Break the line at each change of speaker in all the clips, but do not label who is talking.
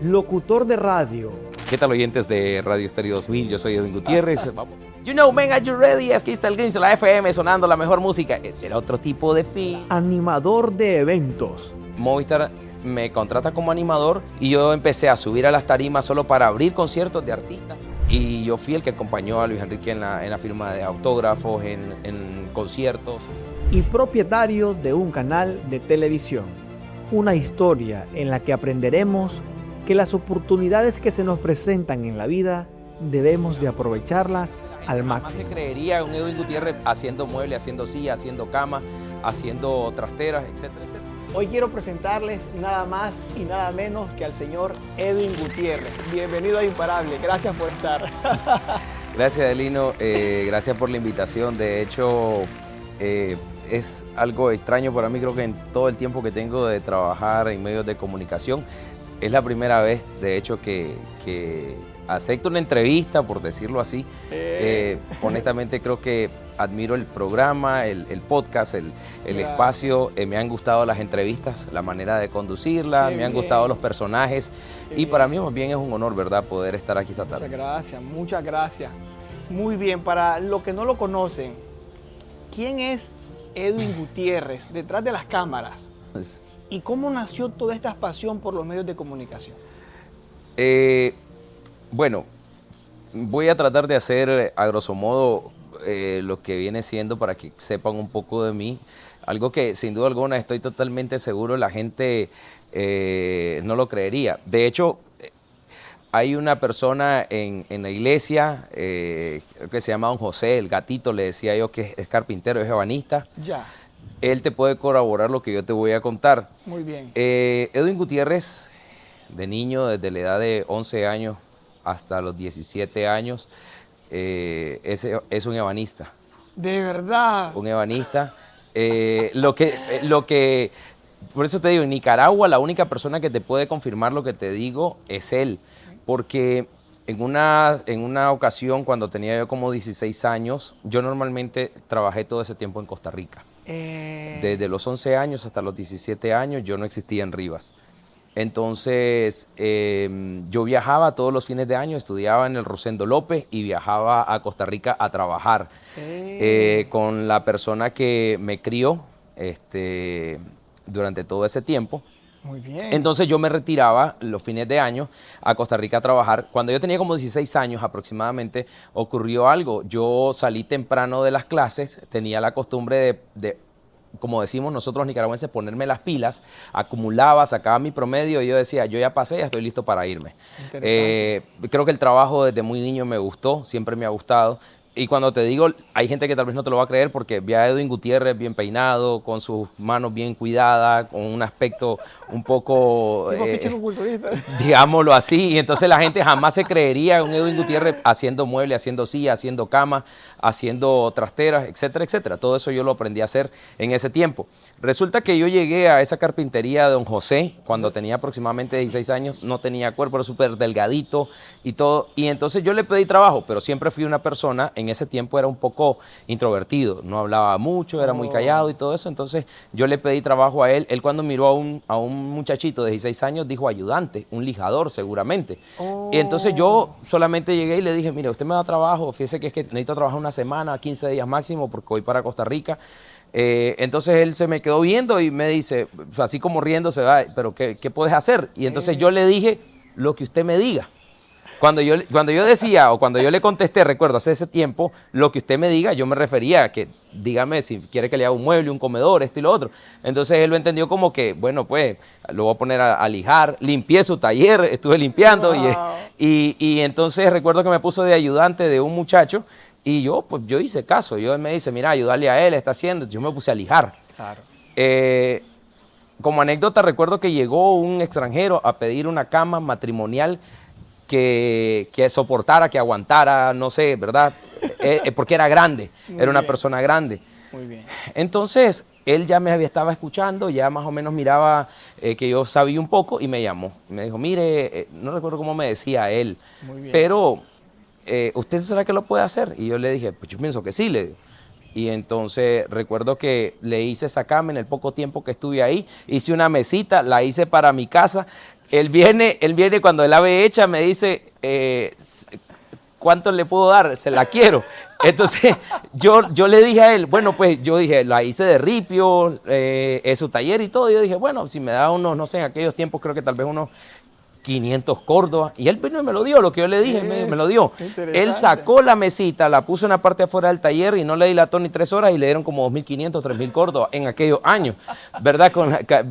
locutor de radio.
¿Qué tal, oyentes de Radio Estéreo 2000? Yo soy Edwin Gutiérrez. Vamos. You know, man, are you ready? Aquí está el Games de la FM sonando la mejor música. Era otro tipo de fin.
Animador de eventos.
Movistar me contrata como animador y yo empecé a subir a las tarimas solo para abrir conciertos de artistas. Y yo fui el que acompañó a Luis Enrique en la firma de autógrafos, en conciertos.
Y propietario de un canal de televisión. Una historia en la que aprenderemos que las oportunidades que se nos presentan en la vida debemos de aprovecharlas al máximo.
Se creería un Edwin Gutiérrez haciendo muebles, haciendo sillas, haciendo camas, haciendo trasteras, etcétera, etcétera.
Hoy quiero presentarles nada más y nada menos que al señor Edwin Gutiérrez. Bienvenido a Imparable, gracias por estar.
Gracias, Adelino, gracias por la invitación. De hecho, es algo extraño para mí, creo que en todo el tiempo que tengo de trabajar en medios de comunicación, es la primera vez, de hecho, que acepto una entrevista, por decirlo así. Honestamente creo que admiro el programa, el podcast, el espacio. Me han gustado las entrevistas, la manera de conducirlas, me han gustado los personajes. Y para mí más bien es un honor, ¿verdad?, poder estar aquí esta tarde.
Muchas gracias. Muy bien, para los que no lo conocen, ¿quién es Edwin Gutiérrez detrás de las cámaras? ¿Y cómo nació toda esta pasión por los medios de comunicación?
Bueno, voy a tratar de hacer a grosso modo lo que viene siendo para que sepan un poco de mí. Algo que sin duda alguna estoy totalmente seguro la gente no lo creería. De hecho, hay una persona en la iglesia creo que se llama Don José, el gatito, le decía yo, que es carpintero, es ebanista.
Ya.
Él te puede corroborar lo que yo te voy a contar.
Muy bien.
Edwin Gutiérrez, de niño, desde la edad de 11 años hasta los 17 años, es un ebanista.
¿De verdad?
Un ebanista. Por eso te digo, en Nicaragua la única persona que te puede confirmar lo que te digo es él. Porque en una ocasión, cuando tenía yo como 16 años, yo normalmente trabajé todo ese tiempo en Costa Rica. Desde los 11 años hasta los 17 años yo no existía en Rivas. Entonces yo viajaba todos los fines de año, estudiaba en el Rosendo López y viajaba a Costa Rica a trabajar con la persona que me crió durante todo ese tiempo.
Muy bien.
Entonces yo me retiraba los fines de año a Costa Rica a trabajar. Cuando yo tenía como 16 años aproximadamente, ocurrió algo. Yo salí temprano de las clases, tenía la costumbre de como decimos nosotros nicaragüenses, ponerme las pilas, acumulaba, sacaba mi promedio y yo decía, yo ya pasé, ya estoy listo para irme. Creo que el trabajo desde muy niño me gustó, siempre me ha gustado. Y cuando te digo, hay gente que tal vez no te lo va a creer porque vi a Edwin Gutiérrez bien peinado, con sus manos bien cuidadas, con un aspecto un poco, digámoslo así. Y entonces la gente jamás se creería un Edwin Gutiérrez haciendo muebles, haciendo sillas, haciendo camas, haciendo trasteras, etcétera, etcétera. Todo eso yo lo aprendí a hacer en ese tiempo. Resulta que yo llegué a esa carpintería de Don José cuando tenía aproximadamente 16 años, no tenía cuerpo, era súper delgadito y todo. Y entonces yo le pedí trabajo, pero siempre fui una persona, en ese tiempo era un poco introvertido, no hablaba mucho, era muy callado y todo eso. Entonces yo le pedí trabajo a él. Él cuando miró a un muchachito de 16 años dijo ayudante, un lijador seguramente. Y entonces yo solamente llegué y le dije, mire, usted me da trabajo, fíjese que es que necesito trabajar una semana, 15 días máximo porque voy para Costa Rica. Entonces él se me quedó viendo y me dice, así como riéndose, pero ¿qué puedes hacer? Y entonces yo le dije, lo que usted me diga. Cuando yo decía, o cuando yo le contesté, recuerdo, hace ese tiempo, lo que usted me diga, yo me refería a que, dígame si quiere que le haga un mueble, un comedor, esto y lo otro. Entonces él lo entendió como que, bueno, pues, lo voy a poner a lijar. Limpié su taller, estuve limpiando. Wow. Y entonces recuerdo que me puso de ayudante de un muchacho y yo hice caso. Él me dice, mira, ayudarle a él, está haciendo. Yo me puse a lijar. Claro. Como anécdota, recuerdo que llegó un extranjero a pedir una cama matrimonial que soportara, que aguantara, no sé, ¿verdad? Porque era grande, era una persona grande.
Muy bien.
Entonces, él ya me estaba escuchando, ya más o menos miraba que yo sabía un poco y me llamó. Me dijo, mire, no recuerdo cómo me decía él, pero ¿usted sabe que lo puede hacer? Y yo le dije, pues yo pienso que sí, le digo. Y entonces recuerdo que le hice esa cama en el poco tiempo que estuve ahí, hice una mesita, la hice para mi casa. Él viene cuando el ave hecha me dice, ¿cuánto le puedo dar? Se la quiero. Entonces yo le dije a él, bueno, pues yo dije, la hice de ripio, es su taller y todo. Y yo dije, bueno, si me da unos, no sé, en aquellos tiempos creo que tal vez unos 500 Córdobas. Y él vino y me lo dio, lo que yo le dije, me lo dio. Él sacó la mesita, la puso en la parte de afuera del taller y no le dilató ni 3 horas y le dieron como 2.500, 3.000 Córdobas en aquellos años, ¿verdad?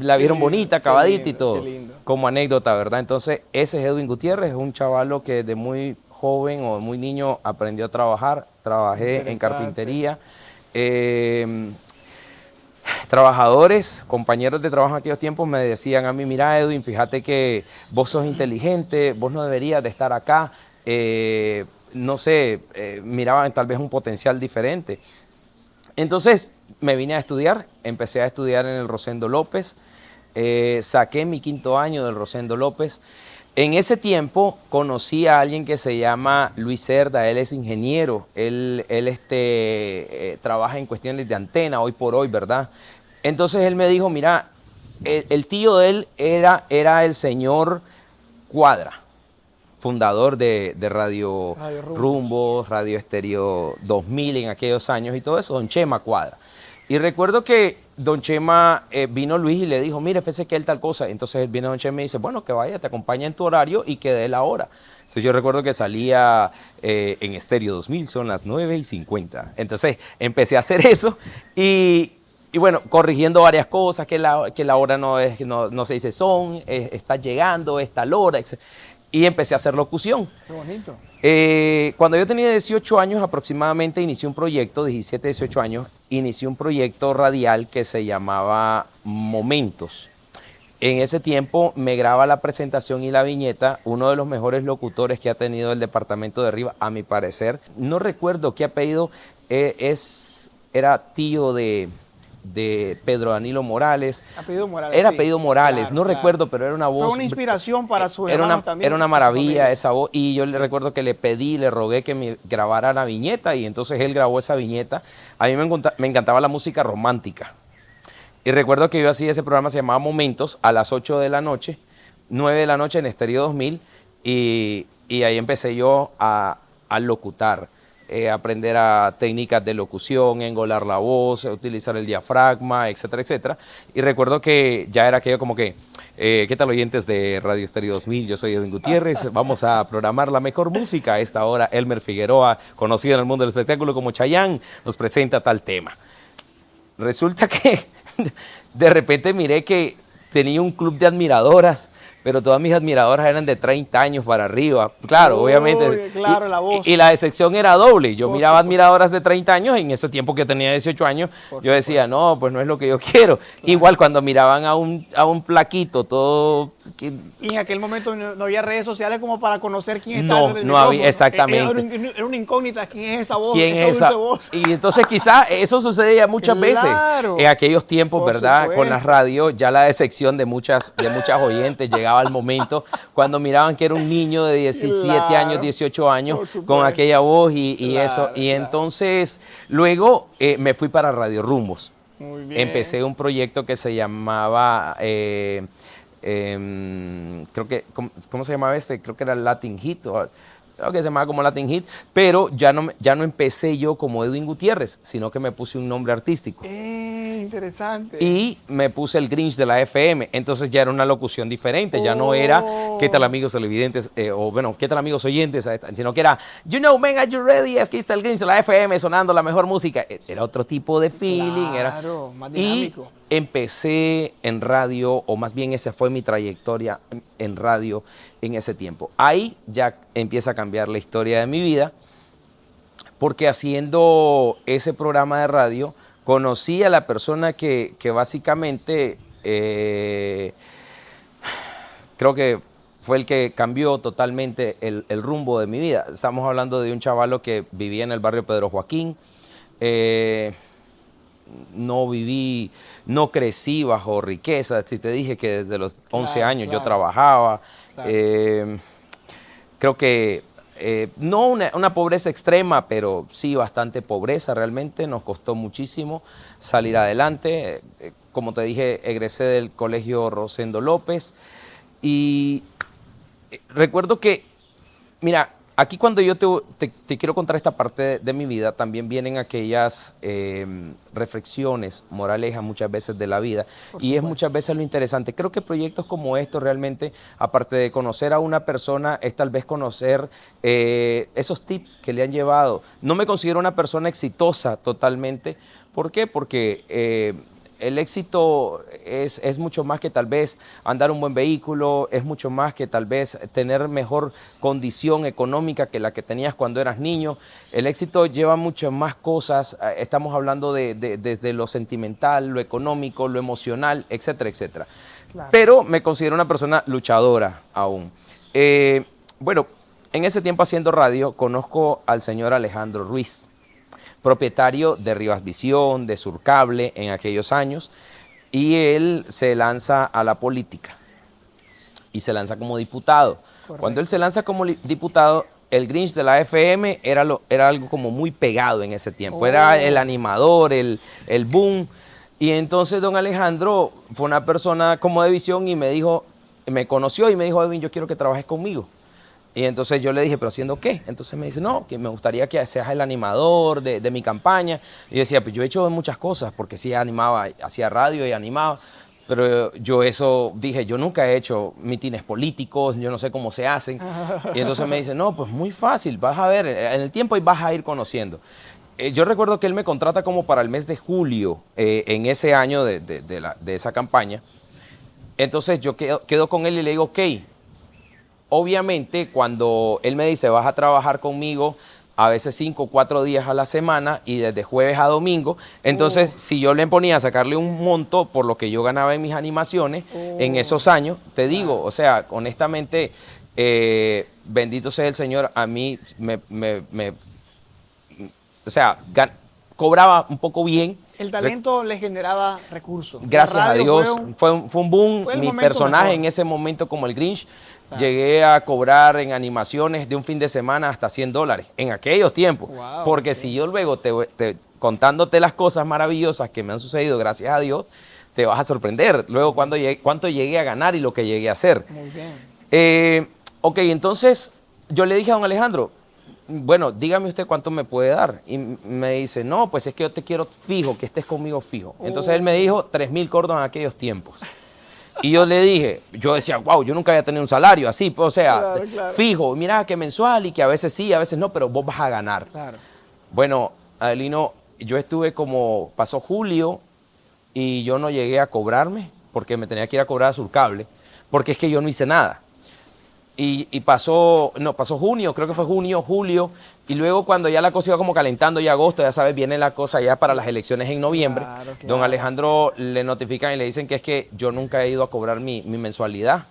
La vieron bonita, acabadita y todo, como anécdota, ¿verdad? Entonces, ese es Edwin Gutiérrez, es un chavalo que de muy joven o muy niño aprendió a trabajar, trabajé en carpintería. Trabajadores, compañeros de trabajo en aquellos tiempos me decían a mí, mira Edwin, fíjate que vos sos inteligente, vos no deberías de estar acá, no sé, miraban tal vez un potencial diferente. Entonces me vine a estudiar, empecé a estudiar en el Rosendo López, saqué mi 5º año del Rosendo López. En ese tiempo conocí a alguien que se llama Luis Cerda, él es ingeniero, él trabaja en cuestiones de antena hoy por hoy, ¿verdad? Entonces él me dijo, mira, el tío de él era el señor Cuadra, fundador de Radio Rumbos, Radio Estéreo 2000 en aquellos años y todo eso, don Chema Cuadra. Y recuerdo que don Chema, vino Luis y le dijo, mire, fíjese que él tal cosa. Entonces viene don Chema y me dice, bueno, que vaya, te acompaña en tu horario y que dé la hora. Entonces yo recuerdo que salía en Estéreo 2000, son las 9:50. Entonces empecé a hacer eso y bueno, corrigiendo varias cosas, que la hora no se dice son, está llegando, es tal hora, etc. Y empecé a hacer locución.
Qué bonito.
Cuando yo tenía 18 años aproximadamente, inicié un proyecto, 17, 18 años, inicié un proyecto radial que se llamaba Momentos. En ese tiempo me graba la presentación y la viñeta uno de los mejores locutores que ha tenido el departamento de Riva, a mi parecer. No recuerdo qué apellido, era tío de Pedro Danilo Morales.
Apellido Morales.
Era
sí.
apellido Morales,
Claro,
no
claro.
recuerdo, pero era una voz.
Fue una inspiración para sus
era
hermanos también.
Era una maravilla esa voz. Y yo le recuerdo que le pedí, le rogué que me grabara la viñeta y entonces él grabó esa viñeta. A mí me encantaba la música romántica. Y recuerdo que yo hacía ese programa, se llamaba Momentos, a las 8 de la noche, 9 de la noche en Estéreo 2000. Y ahí empecé yo a locutar. Aprender a técnicas de locución, engolar la voz, utilizar el diafragma, etcétera, etcétera. Y recuerdo que ya era aquello como que, ¿qué tal oyentes de Radio Estéreo 2000? Yo soy Edwin Gutiérrez, vamos a programar la mejor música. A esta hora, Elmer Figueroa, conocido en el mundo del espectáculo como Chayanne, nos presenta tal tema. Resulta que de repente miré que tenía un club de admiradoras, pero todas mis admiradoras eran de 30 años para arriba. Claro, obviamente.
Claro, la voz.
Y la decepción era doble. Yo miraba admiradoras de 30 años, en ese tiempo que tenía 18 años, yo decía, no, pues no es lo que yo quiero. Claro. Igual cuando miraban a un flaquito, todo...
Y en aquel momento no había redes sociales como para conocer quién estaba.
No había, exactamente.
Era una incógnita, ¿quién es esa voz?
¿Quién es esa voz? Y entonces quizás eso sucedía muchas veces. En aquellos tiempos, ¿verdad? Supuesto. Con las radios, ya la decepción de muchas oyentes llegaba al momento cuando miraban que era un niño de 17 años, 18 años, con aquella voz y eso. Y entonces, luego me fui para Radio Rumbos.
Muy bien.
Empecé un proyecto que se llamaba, creo que, ¿cómo se llamaba este? Creo que era Latin Hit, creo que se llamaba como Latin Hit, pero ya no empecé yo como Edwin Gutiérrez, sino que me puse un nombre artístico.
Interesante.
Y me puse el Grinch de la FM, entonces ya era una locución diferente, ya no era ¿qué tal amigos televidentes? O bueno, ¿qué tal amigos oyentes? Sino que era, you know, man, are you ready? Es que está el Grinch de la FM sonando la mejor música. Era otro tipo de feeling.
Claro, más dinámico.
Y empecé en radio, o más bien esa fue mi trayectoria en radio en ese tiempo. Ahí ya empieza a cambiar la historia de mi vida, porque haciendo ese programa de radio, conocí a la persona que básicamente creo que fue el que cambió totalmente el rumbo de mi vida. Estamos hablando de un chavalo que vivía en el barrio Pedro Joaquín. No crecí bajo riqueza. Si te dije que desde los 11 años yo trabajaba. Claro. Creo que no una pobreza extrema, pero sí bastante pobreza realmente. Nos costó muchísimo salir adelante. Como te dije, egresé del colegio Rosendo López Y recuerdo que, mira, aquí cuando yo te quiero contar esta parte de mi vida, también vienen aquellas reflexiones, moralejas muchas veces de la vida, y es muchas veces lo interesante. Creo que proyectos como estos realmente, aparte de conocer a una persona, es tal vez conocer esos tips que le han llevado. No me considero una persona exitosa totalmente. ¿Por qué? Porque el éxito es mucho más que tal vez andar un buen vehículo, es mucho más que tal vez tener mejor condición económica que la que tenías cuando eras niño. El éxito lleva muchas más cosas, estamos hablando desde lo sentimental, lo económico, lo emocional, etcétera, etcétera. Claro. Pero me considero una persona luchadora aún. Bueno, en ese tiempo haciendo radio conozco al señor Alejandro Ruiz, propietario de Rivas Visión, de Surcable en aquellos años, y él se lanza a la política y se lanza como diputado. Correcto. Cuando él se lanza como diputado, el Grinch de la FM era algo como muy pegado en ese tiempo, era el animador, el boom, y entonces don Alejandro fue una persona como de visión y me conoció y me dijo, Edwin, yo quiero que trabajes conmigo. Y entonces yo le dije, ¿pero haciendo qué? Entonces me dice, no, que me gustaría que seas el animador de mi campaña. Y yo decía, pues yo he hecho muchas cosas, porque sí animaba, hacía radio y animaba, pero yo eso dije, yo nunca he hecho mítines políticos, yo no sé cómo se hacen. Y entonces me dice, no, pues muy fácil, vas a ver, en el tiempo y vas a ir conociendo. Yo recuerdo que él me contrata como para el mes de julio, en ese año de esa campaña. Entonces yo quedo con él y le digo, ok. Obviamente, cuando él me dice, vas a trabajar conmigo a veces 5 o 4 días a la semana y desde jueves a domingo, entonces si yo le ponía a sacarle un monto por lo que yo ganaba en mis animaciones en esos años, te digo, o sea, honestamente, bendito sea el Señor, a mí o sea, cobraba un poco bien.
El talento le generaba recursos.
Gracias a Dios, fue un boom. Mi personaje mejor en ese momento como el Grinch, claro. Llegué a cobrar en animaciones de un fin de semana hasta $100 en aquellos tiempos. Wow, porque si yo luego contándote las cosas maravillosas que me han sucedido, gracias a Dios, te vas a sorprender. Luego cuánto llegué a ganar y lo que llegué a hacer. Muy bien. Ok, entonces yo le dije a don Alejandro, bueno, dígame usted cuánto me puede dar. Y me dice, no, pues es que yo te quiero fijo, que estés conmigo fijo. Entonces él me dijo 3.000 córdobas en aquellos tiempos. Y yo le dije, yo decía, wow, yo nunca había tenido un salario así, pues, o sea, claro. Fijo, mira que mensual y que a veces sí, a veces no, pero vos vas a ganar. Claro. Bueno, Adelino, yo estuve como, pasó julio y yo no llegué a cobrarme porque me tenía que ir a cobrar a Surcable, porque es que yo no hice nada. Y pasó junio, creo que fue junio, julio, y luego cuando ya la cosa iba como calentando, ya agosto, ya sabes, viene la cosa ya para las elecciones en noviembre, claro. Don Alejandro le notifican y le dicen que es que yo nunca he ido a cobrar mi mensualidad.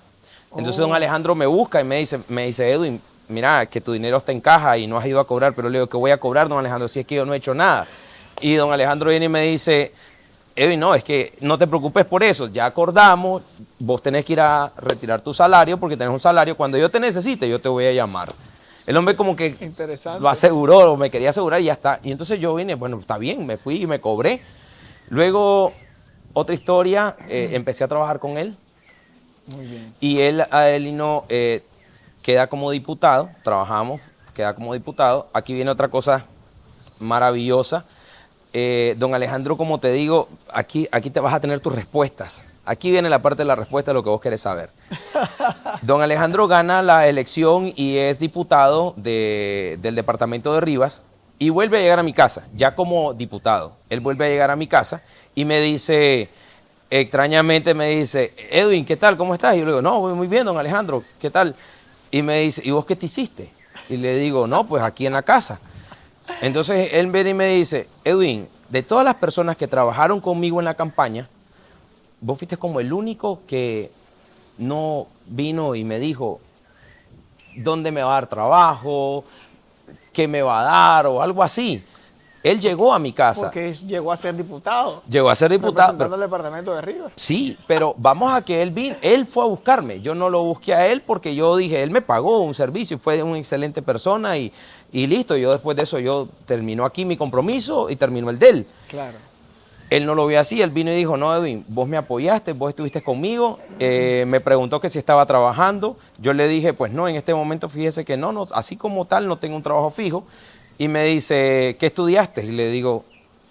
Entonces don Alejandro me busca y me dice, Edwin, mira, que tu dinero está en caja y no has ido a cobrar, pero le digo, ¿qué voy a cobrar, don Alejandro, si es que yo no he hecho nada? Y don Alejandro viene y me dice, Edwin, no, es que no te preocupes por eso, ya acordamos, vos tenés que ir a retirar tu salario porque tenés un salario, cuando yo te necesite yo te voy a llamar. El hombre como que lo aseguró, me quería asegurar y ya está. Y entonces yo vine, bueno, está bien, me fui y me cobré. Luego, otra historia, empecé a trabajar con él. Muy bien. Y él, Adelino, queda como diputado, trabajamos, queda como diputado. Aquí viene otra cosa maravillosa. Don Alejandro, como te digo, aquí te vas a tener tus respuestas. Aquí viene la parte de la respuesta de lo que vos querés saber. Don Alejandro gana la elección y es diputado del departamento de Rivas y vuelve a llegar a mi casa, ya como diputado. Él vuelve a llegar a mi casa y me dice, extrañamente me dice, Edwin, ¿qué tal? ¿Cómo estás? Y yo le digo, no, voy muy bien, don Alejandro, ¿qué tal? Y me dice, ¿y vos qué te hiciste? Y le digo, no, pues aquí en la casa. Entonces él viene y me dice, Edwin, de todas las personas que trabajaron conmigo en la campaña, vos fuiste como el único que no vino y me dijo dónde me va a dar trabajo, qué me va a dar o algo así. Él llegó a mi casa.
Porque llegó a ser diputado.
Llegó a ser diputado.
Representando el departamento de Rivas.
Sí, pero vamos a que él vino, él fue a buscarme. Yo no lo busqué a él porque yo dije, él me pagó un servicio y fue una excelente persona y listo. Yo después de eso, yo terminó aquí mi compromiso y terminó el de él. Claro. Él no lo vio así, él vino y dijo, no, Edwin, vos me apoyaste, vos estuviste conmigo, me preguntó que si estaba trabajando, yo le dije, pues no, en este momento fíjese que no, así como tal no tengo un trabajo fijo, y me dice, ¿qué estudiaste? Y le digo,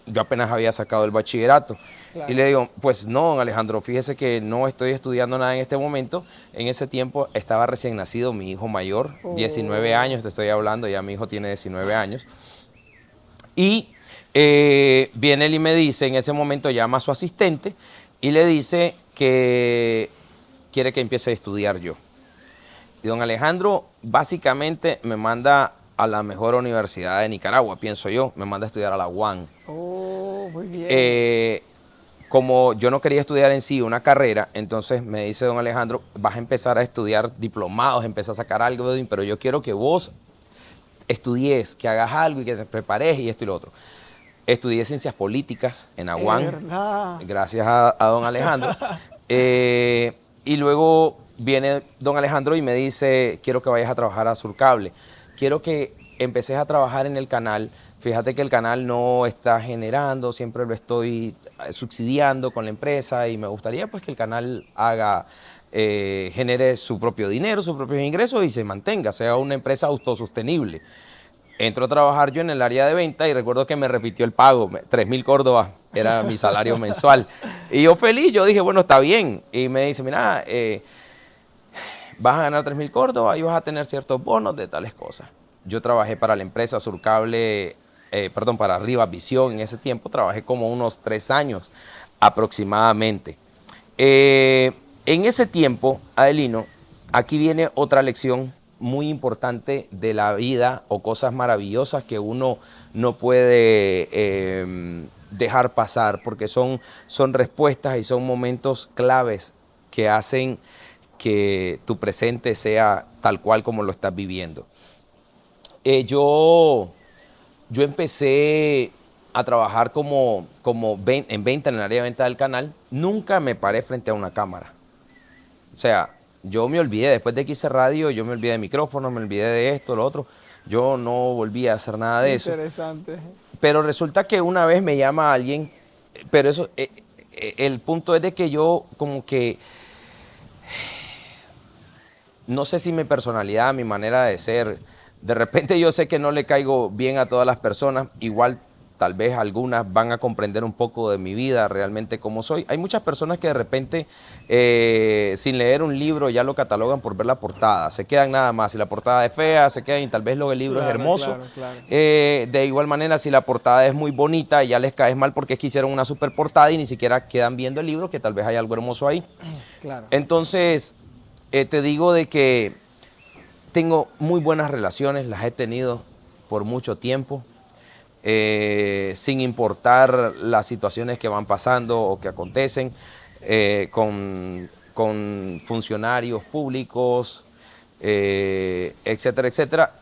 yo apenas había sacado el bachillerato,
Claro.
y le digo, pues no, don Alejandro, fíjese que no estoy estudiando nada en este momento, en ese tiempo estaba recién nacido mi hijo mayor, 19 años, te estoy hablando, ya mi hijo tiene 19 años, y viene él y me dice, en ese momento llama a su asistente y le dice que quiere que empiece a estudiar yo. Y don Alejandro básicamente me manda a la mejor universidad de Nicaragua, pienso yo, me manda a estudiar a la UAN.
Oh, muy bien.
Como yo no quería estudiar en sí una carrera, entonces me dice don Alejandro, vas a empezar a estudiar diplomados, empezar a sacar algo, pero yo quiero que vos estudies, que hagas algo y que te prepares y esto y lo otro. Estudié ciencias políticas en Aguán, gracias a don Alejandro. Y luego viene don Alejandro y me dice, quiero que vayas a trabajar a Surcable. Quiero que empeces a trabajar en el canal. Fíjate que el canal no está generando, siempre lo estoy subsidiando con la empresa y me gustaría pues que el canal genere su propio dinero, sus propios ingresos y se mantenga, sea una empresa autosostenible. Entro a trabajar yo en el área de venta y recuerdo que me repitió el pago, 3.000 córdobas era mi salario mensual. Y yo feliz, yo dije, bueno, está bien. Y me dice, mira, vas a ganar 3.000 córdobas y vas a tener ciertos bonos de tales cosas. Yo trabajé para la empresa Surcable, para Rivas Visión en ese tiempo, trabajé como unos 3 años aproximadamente. En ese tiempo, Adelino, aquí viene otra lección muy importante de la vida o cosas maravillosas que uno no puede dejar pasar porque son respuestas y son momentos claves que hacen que tu presente sea tal cual como lo estás viviendo. Yo empecé a trabajar en venta, en el área de venta del canal. Nunca me paré frente a una cámara. O sea, yo me olvidé, después de que hice radio, yo me olvidé de micrófono, me olvidé de esto, lo otro. Yo no volví a hacer nada de eso.
Interesante.
Pero resulta que una vez me llama alguien, pero eso, el punto es de que yo como que, no sé si mi personalidad, mi manera de ser, de repente yo sé que no le caigo bien a todas las personas, igual tal vez algunas van a comprender un poco de mi vida, realmente cómo soy. Hay muchas personas que de repente, sin leer un libro, ya lo catalogan por ver la portada. Se quedan nada más. Si la portada es fea, se quedan y tal vez luego el libro es hermoso.
Claro.
De igual manera, si la portada es muy bonita, ya les caes mal porque es que hicieron una super portada y ni siquiera quedan viendo el libro, que tal vez hay algo hermoso ahí.
Claro.
Entonces, te digo de que tengo muy buenas relaciones, las he tenido por mucho tiempo. Sin importar las situaciones que van pasando o que acontecen, con funcionarios públicos, etcétera, etcétera.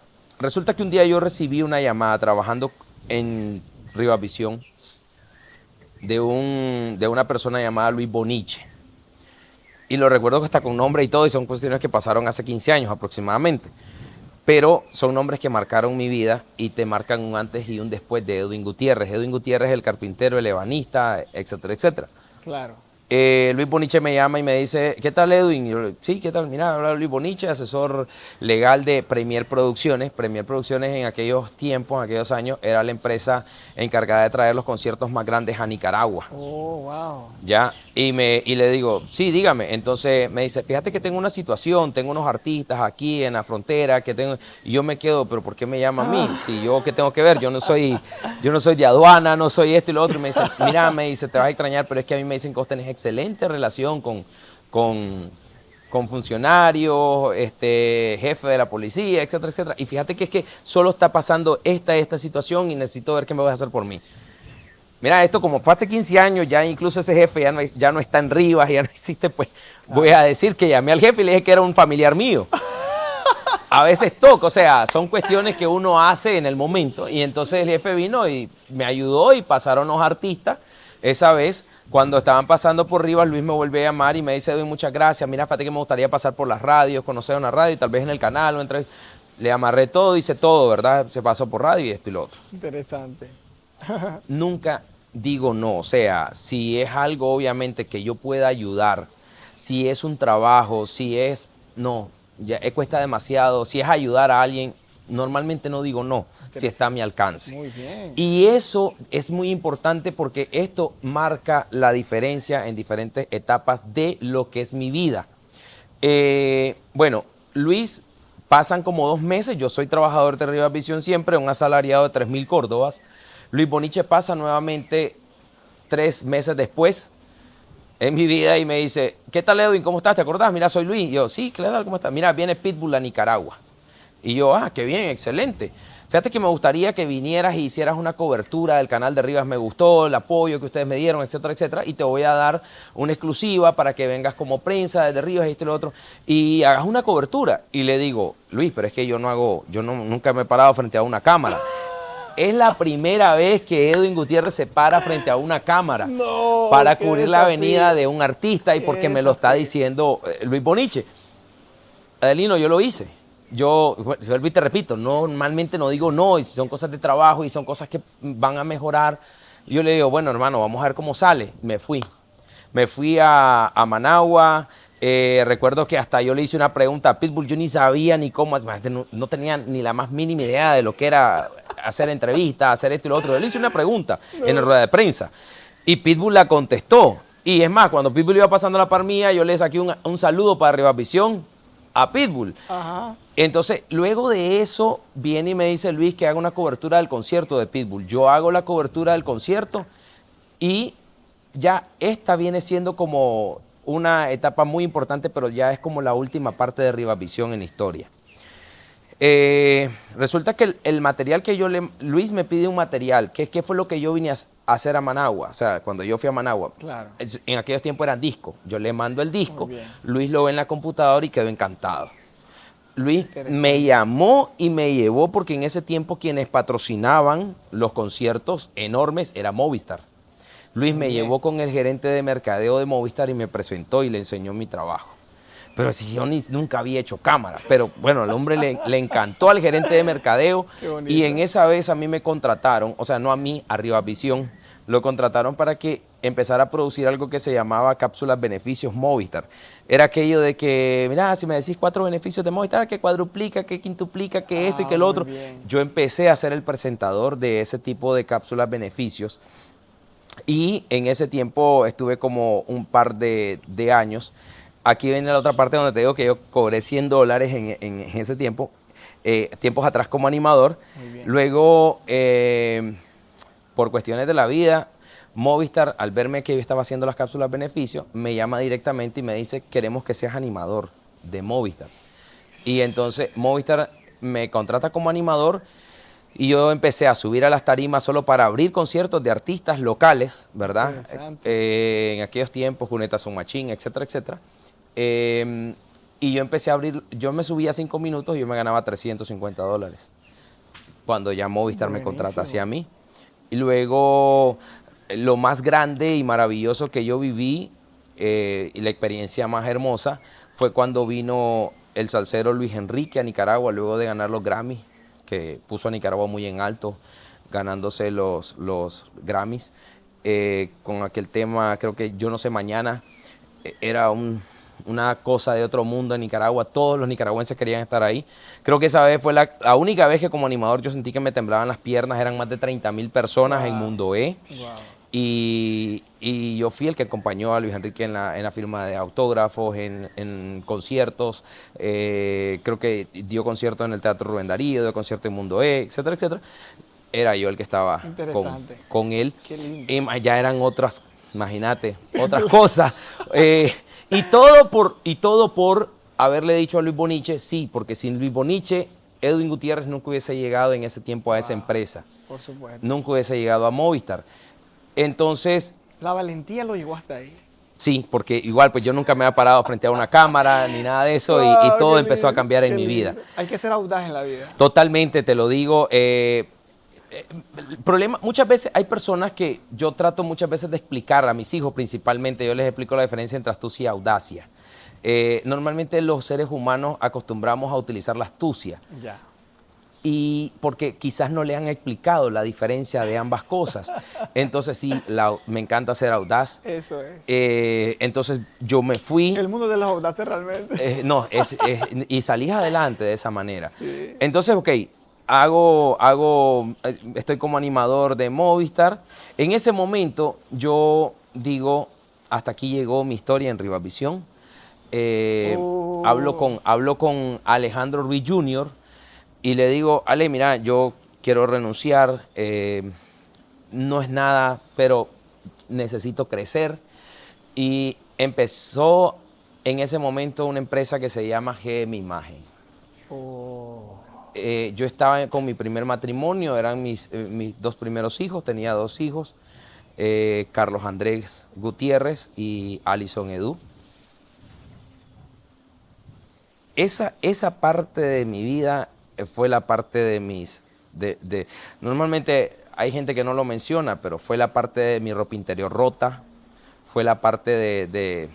Resulta que un día yo recibí una llamada trabajando en Rivas Visión de una persona llamada Luis Boniche. Y lo recuerdo que está con nombre y todo, y son cuestiones que pasaron hace 15 años aproximadamente. Pero son nombres que marcaron mi vida y te marcan un antes y un después de Edwin Gutiérrez. Edwin Gutiérrez, el carpintero, el ebanista, etcétera, etcétera.
Claro.
Luis Boniche me llama y me dice, ¿qué tal, Edwin? Y yo, sí, ¿qué tal? Mira, habla Luis Boniche, asesor legal de Premier Producciones. Premier Producciones en aquellos tiempos, en aquellos años, era la empresa encargada de traer los conciertos más grandes a Nicaragua.
Oh, wow.
Ya, y le digo, sí, dígame. Entonces me dice, fíjate que tengo una situación, tengo unos artistas aquí en la frontera que tengo, y yo me quedo, pero ¿por qué me llama a mí? Si yo, ¿qué tengo que ver? Yo no soy de aduana, no soy esto y lo otro. Y me dice, mira, me dice, te vas a extrañar, pero es que a mí me dicen que vos tenés excelente relación con funcionarios, jefe de la policía, etcétera, etcétera. Y fíjate que es que solo está pasando esta situación y necesito ver qué me vas a hacer por mí. Mira, esto como fue hace 15 años, ya incluso ese jefe ya no está en Rivas, ya no existe, pues voy a decir que llamé al jefe y le dije que era un familiar mío. A veces toca, o sea, son cuestiones que uno hace en el momento. Y entonces el jefe vino y me ayudó y pasaron los artistas. Esa vez, cuando estaban pasando por Rivas, Luis me volvió a llamar y me dice, Edwin, muchas gracias, mira, fíjate que me gustaría pasar por las radios, conocer una radio y tal vez en el canal o entre... Le amarré todo, hice todo, ¿verdad? Se pasó por radio y esto y lo otro.
Interesante.
Nunca digo no. O sea, si es algo obviamente que yo pueda ayudar, si es un trabajo, si es, no, ya cuesta demasiado, si es ayudar a alguien, normalmente no digo no, si está a mi alcance.
Muy bien.
Y eso es muy importante porque esto marca la diferencia en diferentes etapas de lo que es mi vida. Bueno, Luis, pasan como 2 meses, yo soy trabajador de Rivas Visión siempre, un asalariado de 3.000 córdobas. Luis Boniche pasa nuevamente 3 meses después en mi vida y me dice, ¿qué tal, Edwin? ¿Cómo estás? ¿Te acordás? Mira, soy Luis. Y yo, sí, claro, ¿cómo estás? Mira, viene Pitbull a Nicaragua. Y yo, qué bien, excelente. Fíjate que me gustaría que vinieras y hicieras una cobertura del canal de Rivas Me Gustó, el apoyo que ustedes me dieron, etcétera, etcétera. Y te voy a dar una exclusiva para que vengas como prensa desde Rivas, esto y lo otro, y hagas una cobertura. Y le digo, Luis, pero es que nunca me he parado frente a una cámara. Es la primera vez que Edwin Gutiérrez se para frente a una cámara para cubrir la venida de un artista y porque me lo está diciendo Luis Boniche. Adelino, yo lo hice. Yo te repito, normalmente no digo no, y si son cosas de trabajo y son cosas que van a mejorar, yo le digo, bueno, hermano, vamos a ver cómo sale. Me fui a Managua. Recuerdo que hasta yo le hice una pregunta a Pitbull, yo ni sabía ni cómo, no tenía ni la más mínima idea de lo que era hacer entrevistas, hacer esto y lo otro. Yo le hice una pregunta en la rueda de prensa y Pitbull la contestó. Y es más, cuando Pitbull iba pasando la par mía, yo le saqué un saludo para Rivas Visión a Pitbull. Ajá. Entonces, luego de eso, viene y me dice Luis que haga una cobertura del concierto de Pitbull. Yo hago la cobertura del concierto y ya esta viene siendo como una etapa muy importante, pero ya es como la última parte de Rivas Visión en la historia. Resulta que el material que Luis me pide un material, ¿qué fue lo que yo vine a hacer a Managua? O sea, cuando yo fui a Managua, claro. En aquellos tiempos eran discos. Yo le mando el disco, Luis lo ve en la computadora y quedó encantado. Luis me llamó y me llevó porque en ese tiempo quienes patrocinaban los conciertos enormes era Movistar. Luis me llevó con el gerente de mercadeo de Movistar y me presentó y le enseñó mi trabajo. Pero si yo nunca había hecho cámara. Pero bueno, al hombre le encantó al gerente de mercadeo y en esa vez a mí me contrataron, o sea, no a mí, a Rivas Visión, lo contrataron para que empezara a producir algo que se llamaba cápsulas beneficios Movistar. Era aquello de que, mira, si me decís 4 beneficios de Movistar, que cuadruplica, que quintuplica, que esto y que lo otro. Yo empecé a ser el presentador de ese tipo de cápsulas beneficios. Y en ese tiempo estuve como un par de años. Aquí viene la otra parte donde te digo que yo cobré $100 en ese tiempo, tiempos atrás como animador. Luego, por cuestiones de la vida, Movistar, al verme que yo estaba haciendo las cápsulas beneficio, me llama directamente y me dice, queremos que seas animador de Movistar. Y entonces Movistar me contrata como animador. Y yo empecé a subir a las tarimas solo para abrir conciertos de artistas locales, ¿verdad? En aquellos tiempos, Juneta Son Machín, etcétera, etcétera. Y yo empecé a abrir, yo me subía 5 minutos y yo me ganaba $350. Cuando ya Movistar me contrata hacia mí. Y luego, lo más grande y maravilloso que yo viví, y la experiencia más hermosa, fue cuando vino el salsero Luis Enrique a Nicaragua, luego de ganar los Grammys, que puso a Nicaragua muy en alto, ganándose los Grammys, con aquel tema, creo que Yo No Sé Mañana, era una cosa de otro mundo en Nicaragua, todos los nicaragüenses querían estar ahí. Creo que esa vez fue la única vez que como animador yo sentí que me temblaban las piernas, eran más de 30.000 personas en Mundo E. Y yo fui el que acompañó a Luis Enrique en la firma de autógrafos, en conciertos. Creo que dio conciertos en el Teatro Rubén Darío, dio conciertos en Mundo E, etcétera, etcétera. Era yo el que estaba con él. Y ya eran otras, imagínate, otras cosas. Y todo por haberle dicho a Luis Boniche, sí, porque sin Luis Boniche, Edwin Gutiérrez nunca hubiese llegado en ese tiempo a esa empresa.
Por supuesto.
Nunca hubiese llegado a Movistar. Entonces...
La valentía lo llevó hasta ahí.
Sí, porque igual pues yo nunca me había parado frente a una cámara ni nada de eso y todo empezó a cambiar en mi vida.
Hay que ser audaz en la vida.
Totalmente, te lo digo. El problema, muchas veces hay personas que yo trato muchas veces de explicar a mis hijos principalmente, yo les explico la diferencia entre astucia y audacia. Normalmente los seres humanos acostumbramos a utilizar la astucia. Ya. y porque quizás no le han explicado la diferencia de ambas cosas. Entonces sí, me encanta ser audaz.
Eso es.
Entonces yo me fui.
El mundo de los audaces realmente.
No, y salís adelante de esa manera.
Sí.
Entonces, ok, estoy como animador de Movistar. En ese momento yo digo, hasta aquí llegó mi historia en Rivavisión. Hablo con Alejandro Ruiz Jr. y le digo, Ale, mira, yo quiero renunciar, no es nada, pero necesito crecer. Y empezó en ese momento una empresa que se llama GM Imagen. Yo estaba con mi primer matrimonio, eran mis dos primeros hijos, tenía 2 hijos, Carlos Andrés Gutiérrez y Alison Edu. Esa parte de mi vida fue la parte de normalmente hay gente que no lo menciona, pero fue la parte de mi ropa interior rota, fue la parte de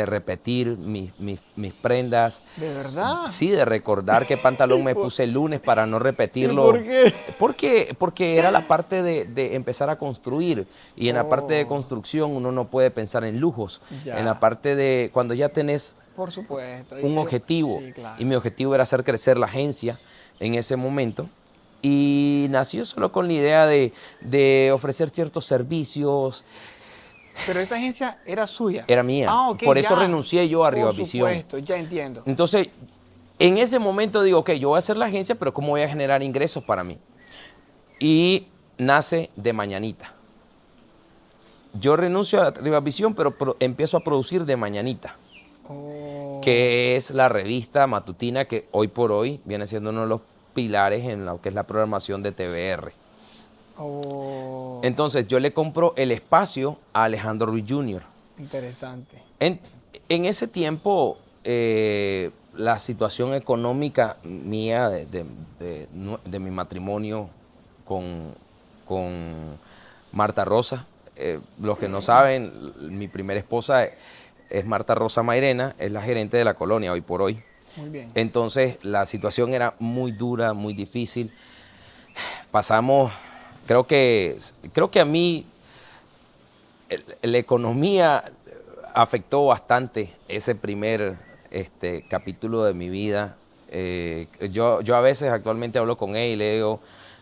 repetir mis prendas.
¿De verdad?
Sí, de recordar qué pantalón me puse el lunes para no repetirlo.
¿Y por qué?
Porque era la parte de empezar a construir. Y en la parte de construcción uno no puede pensar en lujos.
Ya.
En la parte de cuando ya tenés
Por supuesto.
un objetivo.
Sí, claro.
Y mi objetivo era hacer crecer la agencia en ese momento. Y nació solo con la idea de ofrecer ciertos servicios.
Pero esa agencia era suya.
Era mía.
Ah, ok,
Por eso
ya.
renuncié yo a Rivavisión.
Por supuesto, ya entiendo.
Entonces, en ese momento digo, ok, yo voy a hacer la agencia, pero ¿cómo voy a generar ingresos para mí? Y nace De Mañanita. Yo renuncio a Rivavisión, pero empiezo a producir De Mañanita, que es la revista matutina que hoy por hoy viene siendo uno de los pilares en lo que es la programación de TVR. Entonces yo le compro el espacio a Alejandro Ruiz Jr.
Interesante.
En ese tiempo, la situación económica mía de mi matrimonio con Marta Rosa, los que no saben, mi primera esposa es Marta Rosa Mairena, es la gerente de la colonia hoy por hoy.
Muy bien.
Entonces la situación era muy dura, muy difícil. Pasamos, creo que a mí la economía afectó bastante ese primer capítulo de mi vida. Yo a veces actualmente hablo con él y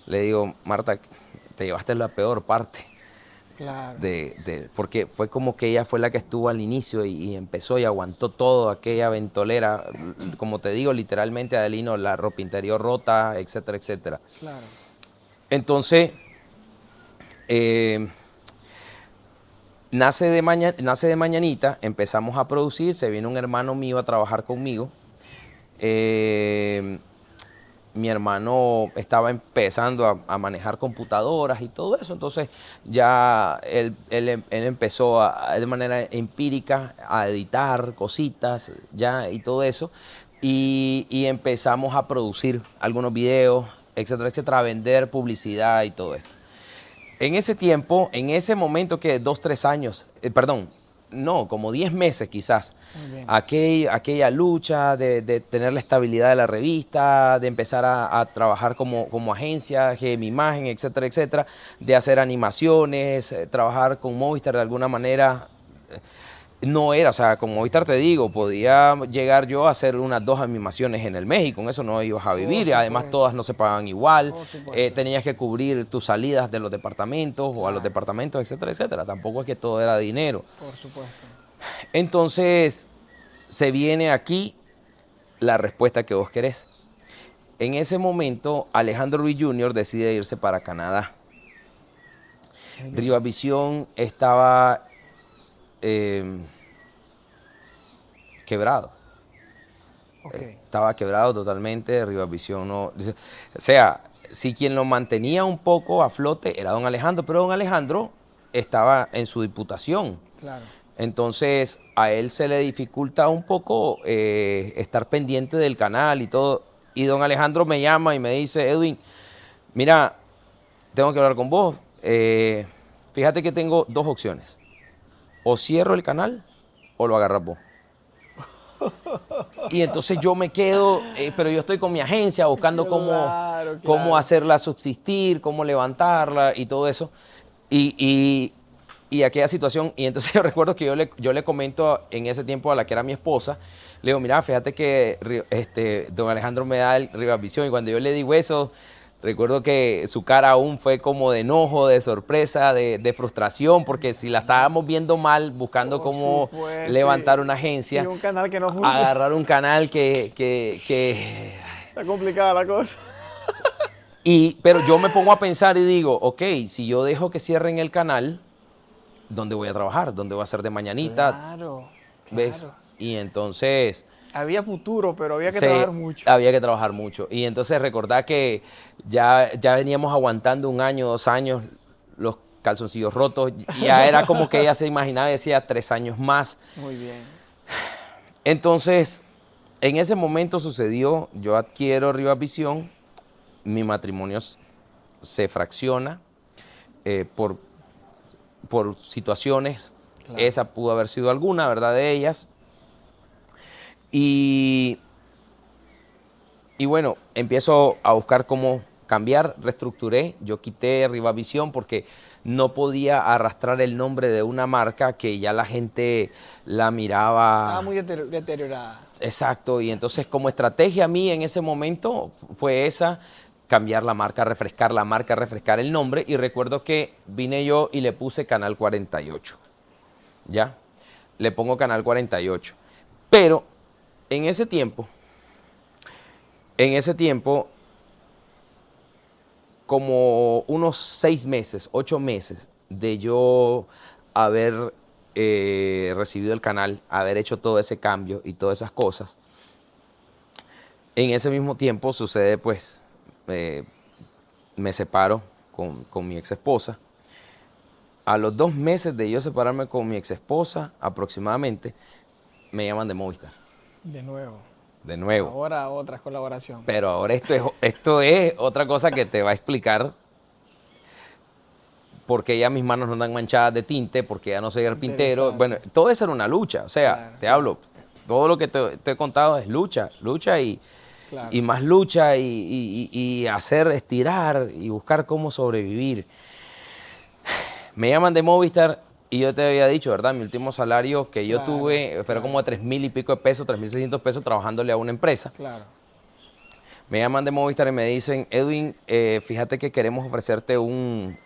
le digo, Marta, te llevaste la peor parte.
Claro.
Porque fue como que ella fue la que estuvo al inicio y empezó y aguantó todo, aquella ventolera, como te digo, literalmente, Adelino, la ropa interior rota, etcétera, etcétera.
Claro.
Entonces, nace de Mañanita, empezamos a producir, se viene un hermano mío a trabajar conmigo. Mi hermano estaba empezando a manejar computadoras y todo eso, entonces ya él empezó de manera empírica a editar cositas ya y todo eso, y empezamos a producir algunos videos, etcétera, etcétera, a vender publicidad y todo esto. En ese tiempo, en ese momento que 2, 3 años, como 10 meses quizás, aquella lucha de tener la estabilidad de la revista, de empezar a trabajar como agencia, GM Imagen, etcétera, etcétera, de hacer animaciones, trabajar con Movistar de alguna manera. No era, o sea, con Movistar te digo, podía llegar yo a hacer unas 2 animaciones en el México, con eso no ibas a vivir, y además todas no se pagaban igual, tenías que cubrir tus salidas de los departamentos o a los departamentos, etcétera, etcétera, tampoco es que todo era dinero.
Por supuesto.
Entonces, se viene aquí la respuesta que vos querés. En ese momento, Alejandro Ruiz Jr. decide irse para Canadá. Rivavisión estaba quebrado. Estaba quebrado totalmente, Rivavisión no... O sea, si quien lo mantenía un poco a flote era don Alejandro, pero don Alejandro estaba en su diputación.
Claro.
Entonces, a él se le dificulta un poco estar pendiente del canal y todo. Y don Alejandro me llama y me dice, Edwin, mira, tengo que hablar con vos. Fíjate que tengo 2 opciones. O cierro el canal o lo agarras vos. Y entonces yo me quedo, pero yo estoy con mi agencia buscando cómo... cómo hacerla subsistir, cómo levantarla y todo eso. Y aquella situación, y entonces yo recuerdo que yo le comento en ese tiempo a la que era mi esposa, le digo, mira, fíjate que don Alejandro me da el Rivasvisión, y cuando yo le digo eso, recuerdo que su cara aún fue como de enojo, de sorpresa, de frustración, porque si la estábamos viendo mal, buscando cómo levantar una agencia,
un canal que no funciona.
agarrar un canal que
Está complicada la cosa.
Pero yo me pongo a pensar y digo, ok, si yo dejo que cierren el canal, ¿dónde voy a trabajar? ¿Dónde voy a hacer de mañanita?
Claro.
¿Ves? Y entonces...
Había futuro, pero había que trabajar mucho.
Había que trabajar mucho. Y entonces recordá que ya veníamos aguantando 1 año, 2 años, los calzoncillos rotos. Y ya era como que ella se imaginaba y decía 3 años más.
Muy bien.
Entonces, en ese momento sucedió, yo adquiero Rivasvisión, mi matrimonio se fracciona por situaciones. Claro. Esa pudo haber sido alguna, ¿verdad? De ellas. Y bueno, empiezo a buscar cómo cambiar, reestructuré, yo quité Rivasvisión porque no podía arrastrar el nombre de una marca que ya la gente la miraba.
Estaba muy deteriorada.
Exacto, y entonces como estrategia a mí en ese momento fue esa, cambiar la marca, refrescar el nombre, y recuerdo que vine yo y le puse Canal 48, ¿ya? Le pongo Canal 48, pero en ese tiempo, como unos 6 meses, 8 meses de yo haber recibido el canal, haber hecho todo ese cambio y todas esas cosas, en ese mismo tiempo sucede pues, me separo con mi ex esposa. A los 2 meses de yo separarme con mi ex esposa, aproximadamente, me llaman de Movistar.
De nuevo.
De nuevo.
Ahora otra colaboración.
Pero ahora esto es otra cosa que te va a explicar porque ya mis manos no andan manchadas de tinte, porque ya no soy carpintero. Bueno, todo eso era una lucha. O sea, claro, te hablo, todo lo que te he contado es lucha y, claro, y más lucha y hacer, estirar y buscar cómo sobrevivir. Me llaman de Movistar. Y yo te había dicho, ¿verdad? Mi último salario que yo tuve fue como de 3,000 y pico de pesos, 3,600 pesos trabajándole a una empresa. Claro. Me llaman de Movistar y me dicen, Edwin, fíjate que queremos ofrecerte un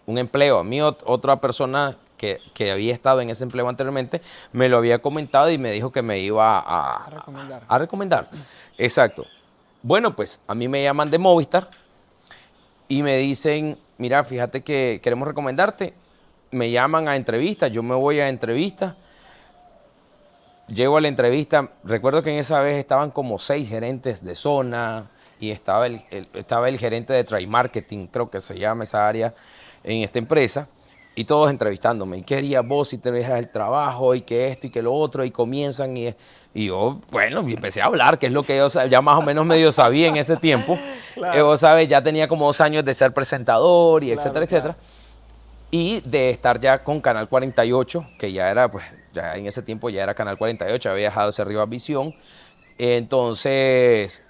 empleo. A mí otra persona que había estado en ese empleo anteriormente me lo había comentado y me dijo que me iba a recomendar. Exacto. Bueno, pues a mí me llaman de Movistar y me dicen, mira, fíjate que queremos recomendarte. Me llaman a entrevista, yo me voy a entrevista, llego a la entrevista, recuerdo que en esa vez estaban como 6 gerentes de zona y estaba el gerente de Trade Marketing, creo que se llama esa área en esta empresa, y todos entrevistándome. ¿Y qué harías vos si te dejas el trabajo? Y que esto y que lo otro, y comienzan, y yo, bueno, empecé a hablar, que es lo que yo ya más o menos medio sabía en ese tiempo. Claro. Vos sabes, ya tenía como 2 años de ser presentador y claro, etcétera, etcétera. Y de estar ya con Canal 48, que ya era, pues, ya en ese tiempo ya era Canal 48, había dejado ese Rivasvisión. Entonces,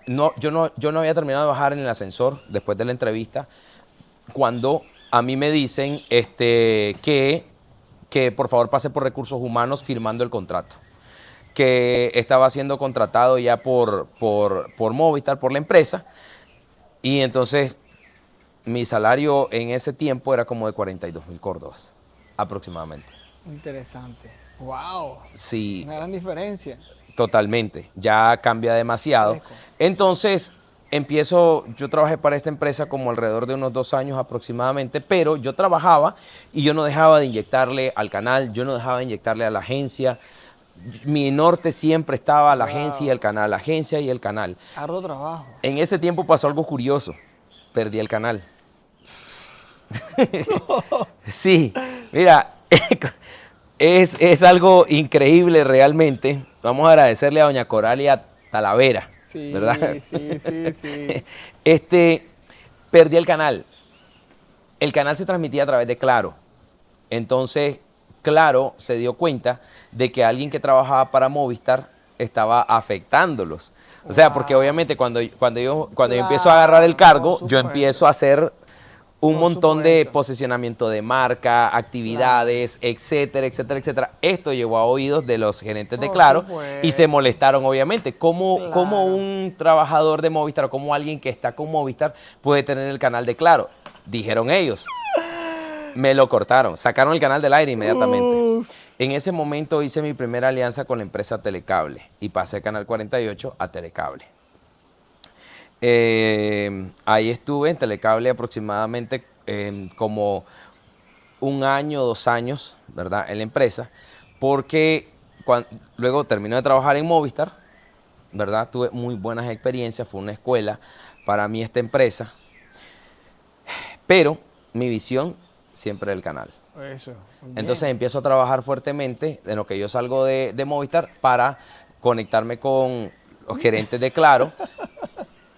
yo no había terminado de bajar en el ascensor después de la entrevista, cuando a mí me dicen que por favor pase por Recursos Humanos firmando el contrato. Que estaba siendo contratado ya por Movistar, por la empresa, y entonces mi salario en ese tiempo era como de 42,000 córdobas, aproximadamente.
Interesante. ¡Wow!
Sí.
Una gran diferencia.
Totalmente. Ya cambia demasiado. Entonces, yo trabajé para esta empresa como alrededor de unos 2 años aproximadamente, pero yo trabajaba y yo no dejaba de inyectarle al canal, yo no dejaba de inyectarle a la agencia. Mi norte siempre estaba la agencia y el canal, la agencia y el canal.
Arduo trabajo.
En ese tiempo pasó algo curioso. Perdí el canal. Sí, mira, es algo increíble realmente. Vamos a agradecerle a doña Coralia Talavera, sí, ¿verdad? Sí. Perdí el canal. El canal se transmitía a través de Claro. Entonces, Claro se dio cuenta de que alguien que trabajaba para Movistar estaba afectándolos. O sea, porque obviamente cuando yo empiezo a
Claro,
agarrar el cargo,
por
yo
supuesto.
empiezo a hacer un
Por
montón de
supuesto.
posicionamiento de marca, actividades, etcétera, etcétera, etcétera. Esto llegó a oídos de los gerentes de
Por
Claro y se
supuesto.
molestaron, obviamente. ¿Cómo
Claro.
un trabajador de Movistar o como alguien que está con Movistar puede tener el canal de Claro? Dijeron ellos. Me lo cortaron, sacaron el canal del aire inmediatamente.
Uf.
En ese momento hice mi primera alianza con la empresa Telecable y pasé de Canal 48 a Telecable. Ahí estuve en Telecable aproximadamente como un año, 2 años, ¿verdad? En la empresa, porque luego terminé de trabajar en Movistar, ¿verdad? Tuve muy buenas experiencias, fue una escuela para mí esta empresa, pero mi visión siempre el canal.
Eso. Muy bien.
Entonces empiezo a trabajar fuertemente en lo que yo salgo de Movistar para conectarme con los gerentes de Claro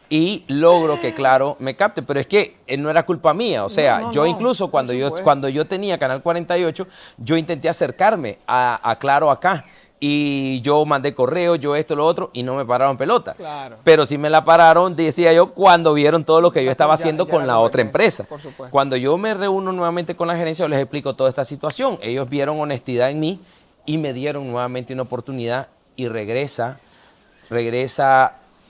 y logro que Claro me capte. Pero es que no era culpa mía. O sea,
No, no,
yo
no,
incluso
por supuesto.
cuando yo tenía Canal 48, yo intenté acercarme a Claro acá. Y yo mandé correo, yo esto, lo otro, y no me pararon pelota.
Claro.
Pero sí me la pararon, decía yo, cuando vieron todo lo que yo
Ya
estaba
ya
haciendo con
era
la otra
competencia,
empresa.
por supuesto.
Cuando yo me reúno nuevamente con la gerencia, yo les explico toda esta situación. Ellos vieron honestidad en mí y me dieron nuevamente una oportunidad y regresa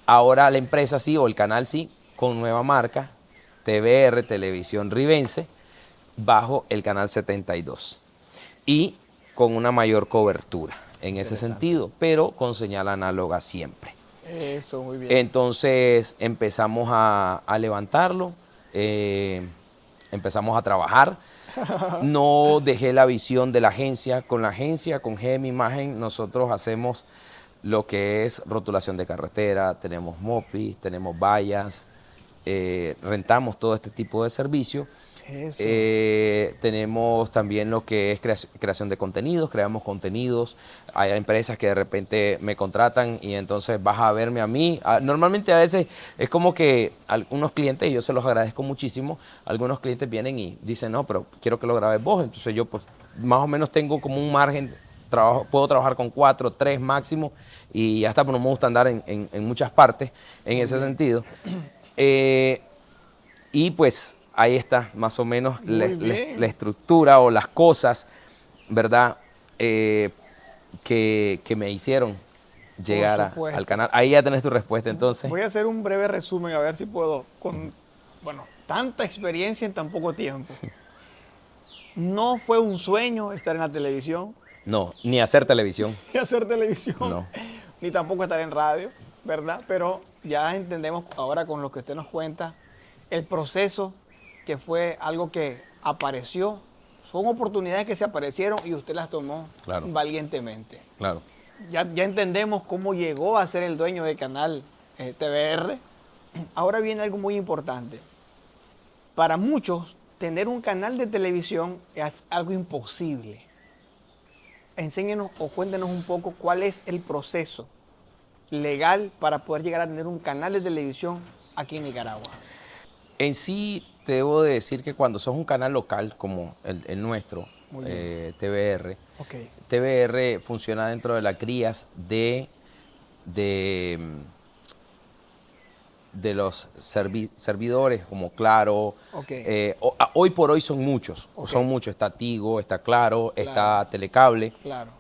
ahora la empresa sí, o el canal sí, con nueva marca, TVR, Televisión Ribense, bajo el canal 72 y con una mayor cobertura en ese sentido, pero con señal análoga siempre.
Eso, muy bien.
Entonces empezamos a levantarlo, empezamos a trabajar. No dejé la visión de la agencia. Con la agencia, con GM Imagen, nosotros hacemos lo que es rotulación de carretera, tenemos MOPIs, tenemos vallas, rentamos todo este tipo de servicio.
Eso.
Tenemos también lo que es creación de contenidos, creamos contenidos. Hay empresas que de repente me contratan y entonces vas a verme a mí. Normalmente a veces es como que algunos clientes, y yo se los agradezco muchísimo, algunos clientes vienen y dicen, no, pero quiero que lo grabes vos. Entonces yo pues más o menos tengo como un margen, puedo trabajar con 4, 3 máximo y ya está, pero no me gusta andar en muchas partes en ese sentido. Y pues ahí está más o menos la estructura o las cosas, ¿verdad? Que me hicieron llegar al canal. Ahí ya tenés tu respuesta entonces.
Voy a hacer un breve resumen a ver si puedo, con, bueno, tanta experiencia en tan poco tiempo. No fue un sueño estar en la televisión,
No, ni hacer televisión.
ni hacer televisión,
No.
ni tampoco estar en radio, ¿verdad? Pero ya entendemos ahora con lo que usted nos cuenta, el proceso que fue algo que apareció, son oportunidades que se aparecieron y usted las tomó
Claro.
valientemente.
Claro.
Ya entendemos cómo llegó a ser el dueño del canal TVR. Ahora viene algo muy importante. Para muchos, tener un canal de televisión es algo imposible. Enséñenos o cuéntenos un poco cuál es el proceso legal para poder llegar a tener un canal de televisión aquí en Nicaragua.
En sí, te debo de decir que cuando sos un canal local como el nuestro, TVR,
Okay.
TVR funciona dentro de las crías de los servidores como Claro.
Okay.
Hoy por hoy son muchos, está Tigo, está Claro, está Telecable.
Claro.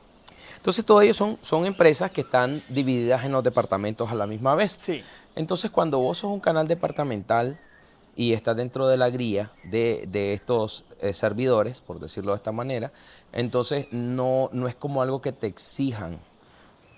Entonces todos ellos son empresas que están divididas en los departamentos a la misma vez.
Sí.
Entonces cuando vos sos un canal departamental y estás dentro de la grilla de estos servidores, por decirlo de esta manera, entonces no es como algo que te exijan,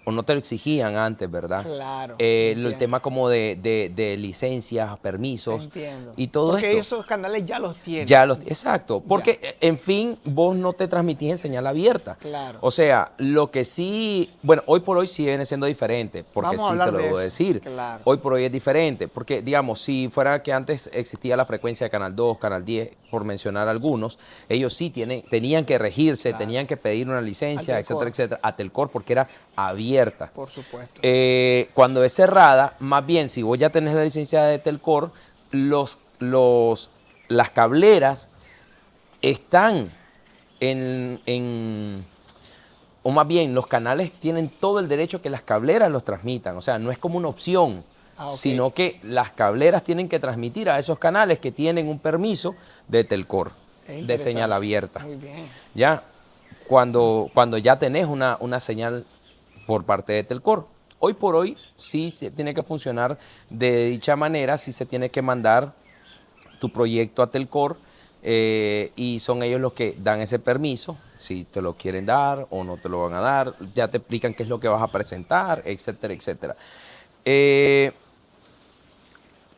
o no te lo exigían antes, ¿verdad?
Claro.
El tema como de licencias, permisos
Entiendo.
y todo
porque
esto.
esos canales ya los tienen.
Exacto, porque en fin, vos no te transmitís en señal abierta.
Claro.
O sea, lo que sí, bueno, hoy por hoy sí viene siendo diferente, porque
Vamos a
sí
hablar
te lo
de
debo
eso.
decir.
Claro.
Hoy por hoy es diferente, porque digamos, si fuera que antes existía la frecuencia de Canal 2, Canal 10, por mencionar algunos, ellos sí tenían que regirse,
Claro.
tenían que pedir una licencia,
A Telcor.
etcétera, a Telcor, porque era abierta.
Por supuesto.
Cuando es cerrada, más bien, si vos ya tenés la licencia de Telcor, las cableras están o más bien los canales tienen todo el derecho que las cableras los transmitan, o sea, no es como una opción, sino que las cableras tienen que transmitir a esos canales que tienen un permiso de Telcor, de señal abierta.
Muy bien.
Ya, cuando ya tenés una señal por parte de Telcor. Hoy por hoy sí se tiene que funcionar de dicha manera, sí se tiene que mandar tu proyecto a Telcor y son ellos los que dan ese permiso, si te lo quieren dar o no te lo van a dar, ya te explican qué es lo que vas a presentar, etcétera, etcétera.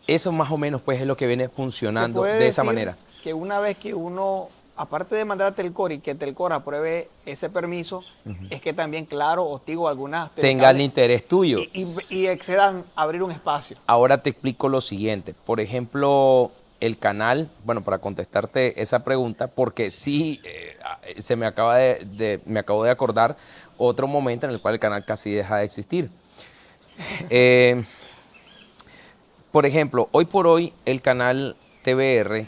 Eso más o menos pues es lo que viene funcionando de esa manera.
Que una vez que uno, aparte de mandar a Telcor y que Telcor apruebe ese permiso, es que también, claro, o Tigo, algunas
tenga el interés tuyo.
Y excedan a abrir un espacio.
Ahora te explico lo siguiente. Por ejemplo, el canal, bueno, para contestarte esa pregunta, porque sí se me acabo de acordar otro momento en el cual el canal casi deja de existir. Por ejemplo, hoy por hoy el canal TVR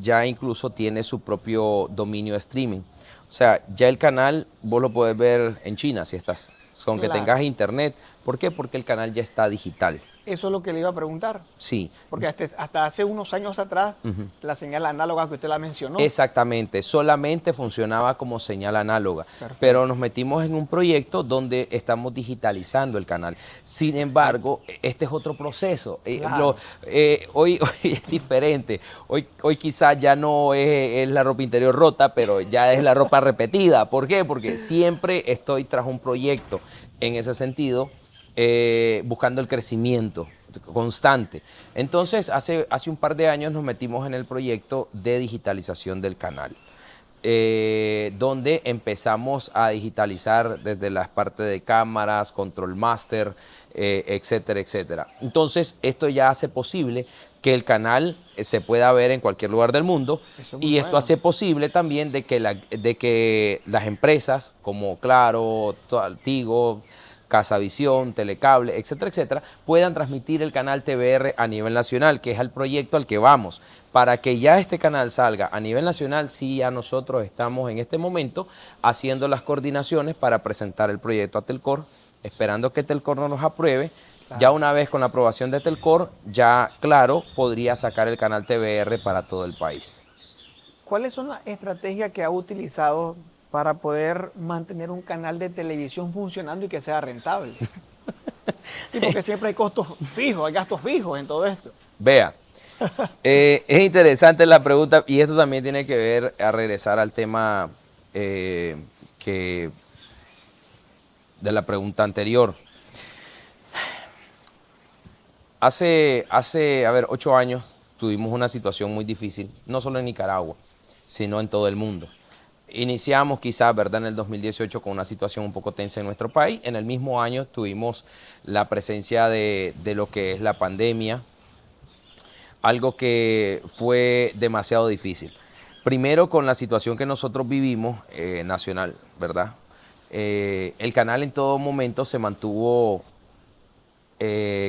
ya incluso tiene su propio dominio de streaming. O sea, ya el canal vos lo puedes ver en China si estás, con que tengas internet. ¿Por qué? Porque el canal ya está digital.
Eso es lo que le iba a preguntar.
Sí.
Porque hasta hace unos años atrás, la señal análoga que usted la mencionó.
Exactamente, solamente funcionaba como señal análoga. Perfecto. Pero nos metimos en un proyecto donde estamos digitalizando el canal. Sin embargo, este es otro proceso. Claro. Hoy es diferente. Hoy quizás ya no es la ropa interior rota, pero ya es la ropa repetida. ¿Por qué? Porque siempre estoy tras un proyecto en ese sentido. Buscando el crecimiento constante. Entonces, hace un par de años nos metimos en el proyecto de digitalización del canal, donde empezamos a digitalizar desde las partes de cámaras, control master, etcétera, etcétera. Entonces, esto ya hace posible que el canal se pueda ver en cualquier lugar del mundo y esto hace posible también de que las empresas como Claro, Tigo, Casavisión, Telecable, etcétera, etcétera, puedan transmitir el canal TVR a nivel nacional, que es el proyecto al que vamos. Para que ya este canal salga a nivel nacional, sí, ya nosotros estamos en este momento haciendo las coordinaciones para presentar el proyecto a Telcor, esperando que Telcor nos apruebe. Claro. Ya una vez con la aprobación de Telcor, ya Claro podría sacar el canal TVR para todo el país.
¿Cuáles son las estrategias que ha utilizado para poder mantener un canal de televisión funcionando y que sea rentable? Y porque siempre hay costos fijos, hay gastos fijos en todo esto.
Vea, es interesante la pregunta y esto también tiene que ver a regresar al tema de la pregunta anterior. Hace 8 años tuvimos una situación muy difícil, no solo en Nicaragua, sino en todo el mundo. Iniciamos quizás, ¿verdad?, en el 2018 con una situación un poco tensa en nuestro país. En el mismo año tuvimos la presencia de lo que es la pandemia, algo que fue demasiado difícil. Primero con la situación que nosotros vivimos, nacional, ¿verdad? El canal en todo momento se mantuvo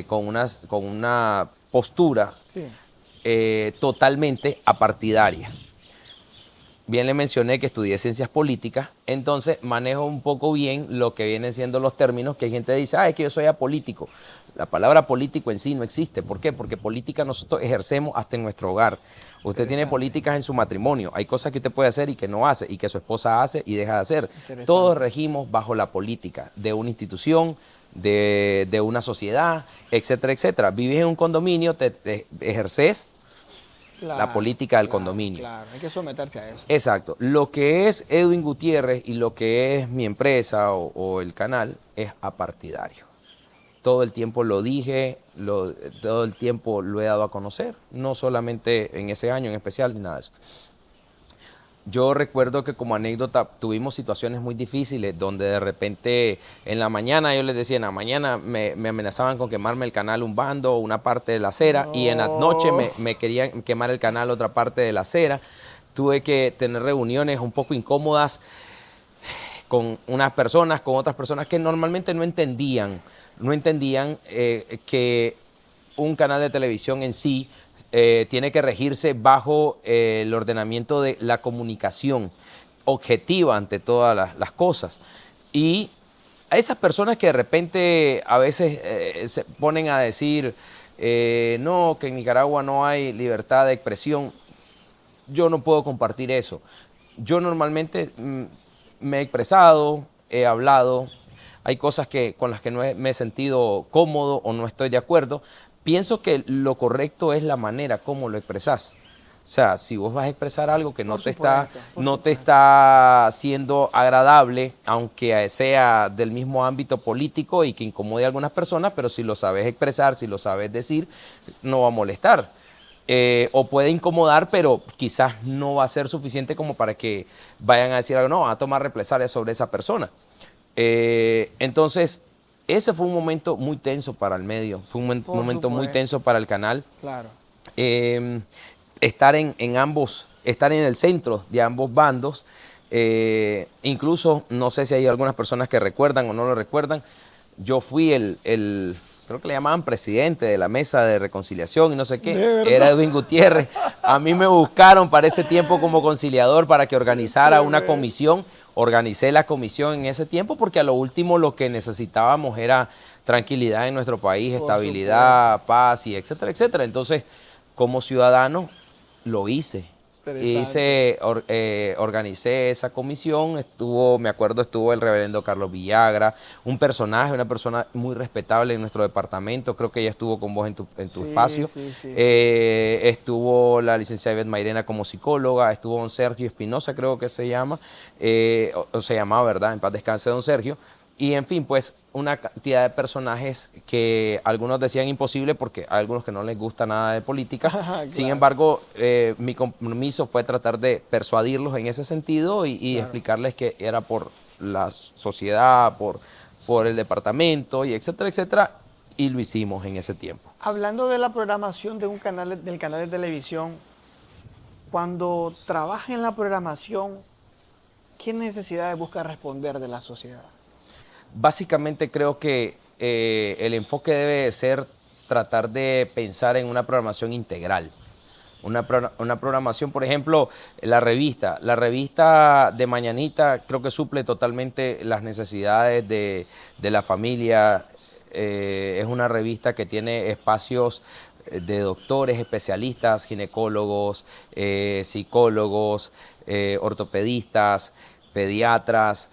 con una postura totalmente apartidaria. Bien le mencioné que estudié ciencias políticas, entonces manejo un poco bien lo que vienen siendo los términos, que hay gente que dice, es que yo soy apolítico. La palabra político en sí no existe. ¿Por qué? Porque política nosotros ejercemos hasta en nuestro hogar. Usted tiene políticas en su matrimonio. Hay cosas que usted puede hacer y que no hace, y que su esposa hace y deja de hacer. Todos regimos bajo la política de una institución, de una sociedad, etcétera, etcétera. Vives en un condominio, te ejerces la política del condominio.
Claro, hay que someterse a eso.
Exacto. Lo que es Edwin Gutiérrez y lo que es mi empresa o el canal es apartidario. Todo el tiempo lo dije, todo el tiempo lo he dado a conocer, no solamente en ese año en especial ni nada de eso. Yo recuerdo que como anécdota tuvimos situaciones muy difíciles donde de repente en la mañana yo les decía, en la mañana me amenazaban con quemarme el canal un bando, una parte de la acera, y en la noche me querían quemar el canal otra parte de la acera. Tuve que tener reuniones un poco incómodas con unas personas, con otras personas que normalmente no entendían que un canal de televisión en sí tiene que regirse bajo el ordenamiento de la comunicación objetiva ante todas las cosas. Y a esas personas que de repente a veces se ponen a decir, no, que en Nicaragua no hay libertad de expresión, yo no puedo compartir eso. Yo normalmente me he expresado, he hablado, hay cosas con las que no me he sentido cómodo o no estoy de acuerdo. Pienso que lo correcto es la manera como lo expresás. O sea, si vos vas a expresar algo que no te está siendo agradable, aunque sea del mismo ámbito político y que incomode a algunas personas, pero si lo sabes expresar, si lo sabes decir, no va a molestar. O puede incomodar, pero quizás no va a ser suficiente como para que vayan a decir algo, no, van a tomar represalias sobre esa persona. Entonces, ese fue un momento muy tenso para el medio, fue un momento muy tenso para el canal.
Claro.
Estar estar en el centro de ambos bandos, incluso, no sé si hay algunas personas que recuerdan o no lo recuerdan, yo fui creo que le llamaban presidente de la mesa de reconciliación y no sé qué, era Edwin Gutiérrez. A mí me buscaron para ese tiempo como conciliador para que organizara una comisión. Organicé la comisión en ese tiempo porque a lo último lo que necesitábamos era tranquilidad en nuestro país, estabilidad, paz y etcétera, etcétera. Entonces, como ciudadano, lo hice. Organicé esa comisión, me acuerdo, estuvo el reverendo Carlos Villagra, una persona muy respetable en nuestro departamento, creo que ella estuvo con vos en tu espacio. Estuvo la licenciada Ivette Mairena como psicóloga, estuvo don Sergio Espinosa, creo que se llama, o se llamaba, ¿verdad? En paz descanse don Sergio. Y en fin, pues una cantidad de personajes que algunos decían imposible porque hay algunos que no les gusta nada de política. Claro. Sin embargo, mi compromiso fue tratar de persuadirlos en ese sentido y explicarles que era por la sociedad, por el departamento y etcétera, etcétera. Y lo hicimos en ese tiempo.
Hablando de la programación del canal de televisión, cuando trabaja en la programación, ¿qué necesidades busca responder de la sociedad?
Básicamente creo que el enfoque debe ser tratar de pensar en una programación integral. Una programación, por ejemplo, la revista de Mañanita creo que suple totalmente las necesidades de la familia. Es una revista que tiene espacios de doctores, especialistas, ginecólogos, psicólogos, ortopedistas, pediatras.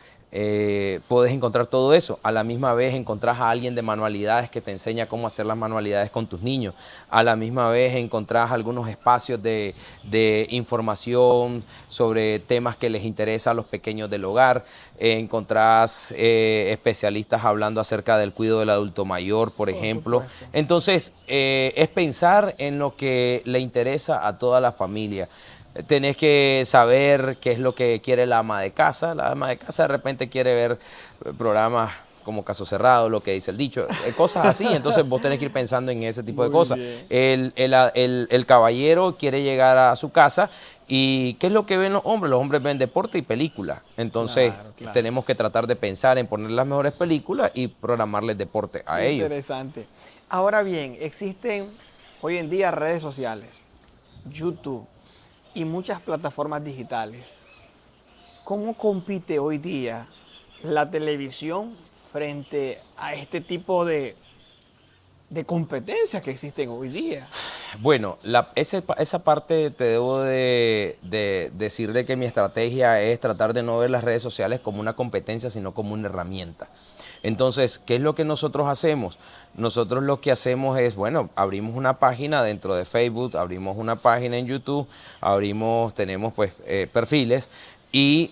Puedes encontrar todo eso. A la misma vez encontrás a alguien de manualidades que te enseña cómo hacer las manualidades con tus niños. A la misma vez encontrás algunos espacios de información sobre temas que les interesa a los pequeños del hogar. Encontrás especialistas hablando acerca del cuidado del adulto mayor, por ejemplo. Entonces, es pensar en lo que le interesa a toda la familia. Tenés que saber qué es lo que quiere la ama de casa. La ama de casa de repente quiere ver programas como Caso Cerrado, lo que dice el dicho, cosas así. Entonces vos tenés que ir pensando en ese tipo de cosas. El caballero quiere llegar a su casa y ¿qué es lo que ven los hombres? Los hombres ven deporte y película. Entonces tenemos que tratar de pensar en poner las mejores películas y programarles deporte a ellos.
Interesante. Ahora bien, existen hoy en día redes sociales, YouTube y muchas plataformas digitales. ¿Cómo compite hoy día la televisión frente a este tipo de competencias que existen hoy día?
Bueno, esa parte te debo de decir de que mi estrategia es tratar de no ver las redes sociales como una competencia, sino como una herramienta. Entonces, ¿qué es lo que nosotros hacemos? Nosotros lo que hacemos es, bueno, abrimos una página dentro de Facebook, abrimos una página en YouTube, tenemos pues perfiles y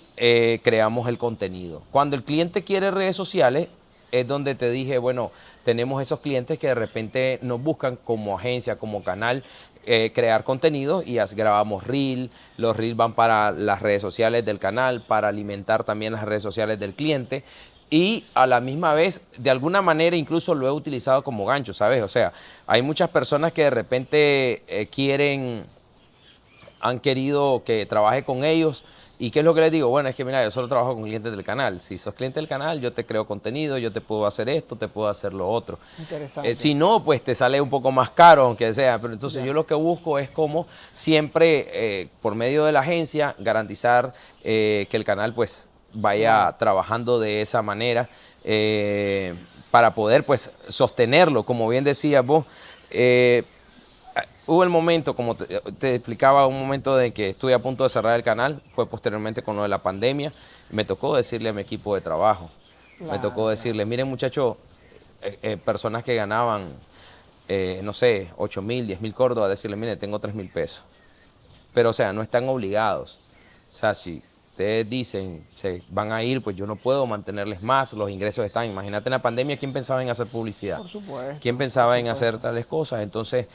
creamos el contenido. Cuando el cliente quiere redes sociales, es donde te dije, bueno, tenemos esos clientes que de repente nos buscan como agencia, como canal, crear contenido y grabamos reel. Los reels van para las redes sociales del canal, para alimentar también las redes sociales del cliente. Y a la misma vez, de alguna manera, incluso lo he utilizado como gancho, ¿sabes? O sea, hay muchas personas que de repente han querido que trabaje con ellos. ¿Y qué es lo que les digo? Bueno, es que mira, yo solo trabajo con clientes del canal. Si sos cliente del canal, yo te creo contenido, yo te puedo hacer esto, te puedo hacer lo otro.
Interesante.
Si no, pues te sale un poco más caro, aunque sea. Pero entonces yo lo que busco es como siempre, por medio de la agencia, garantizar que el canal, pues, vaya trabajando de esa manera para poder pues sostenerlo, como bien decías vos. Hubo el momento, como te explicaba, un momento de que estuve a punto de cerrar el canal, fue posteriormente con lo de la pandemia. Me tocó decirle a mi equipo de trabajo, me tocó decirle, miren muchachos, personas que ganaban, no sé, 8.000, 10.000 córdobas, decirle, miren, tengo 3.000 pesos. Pero, o sea, no están obligados. O sea, si ustedes dicen, se van a ir, pues yo no puedo mantenerles más, los ingresos están. Imagínate en la pandemia, ¿quién pensaba en hacer publicidad?
Por supuesto.
¿Quién pensaba en hacer tales cosas? Entonces,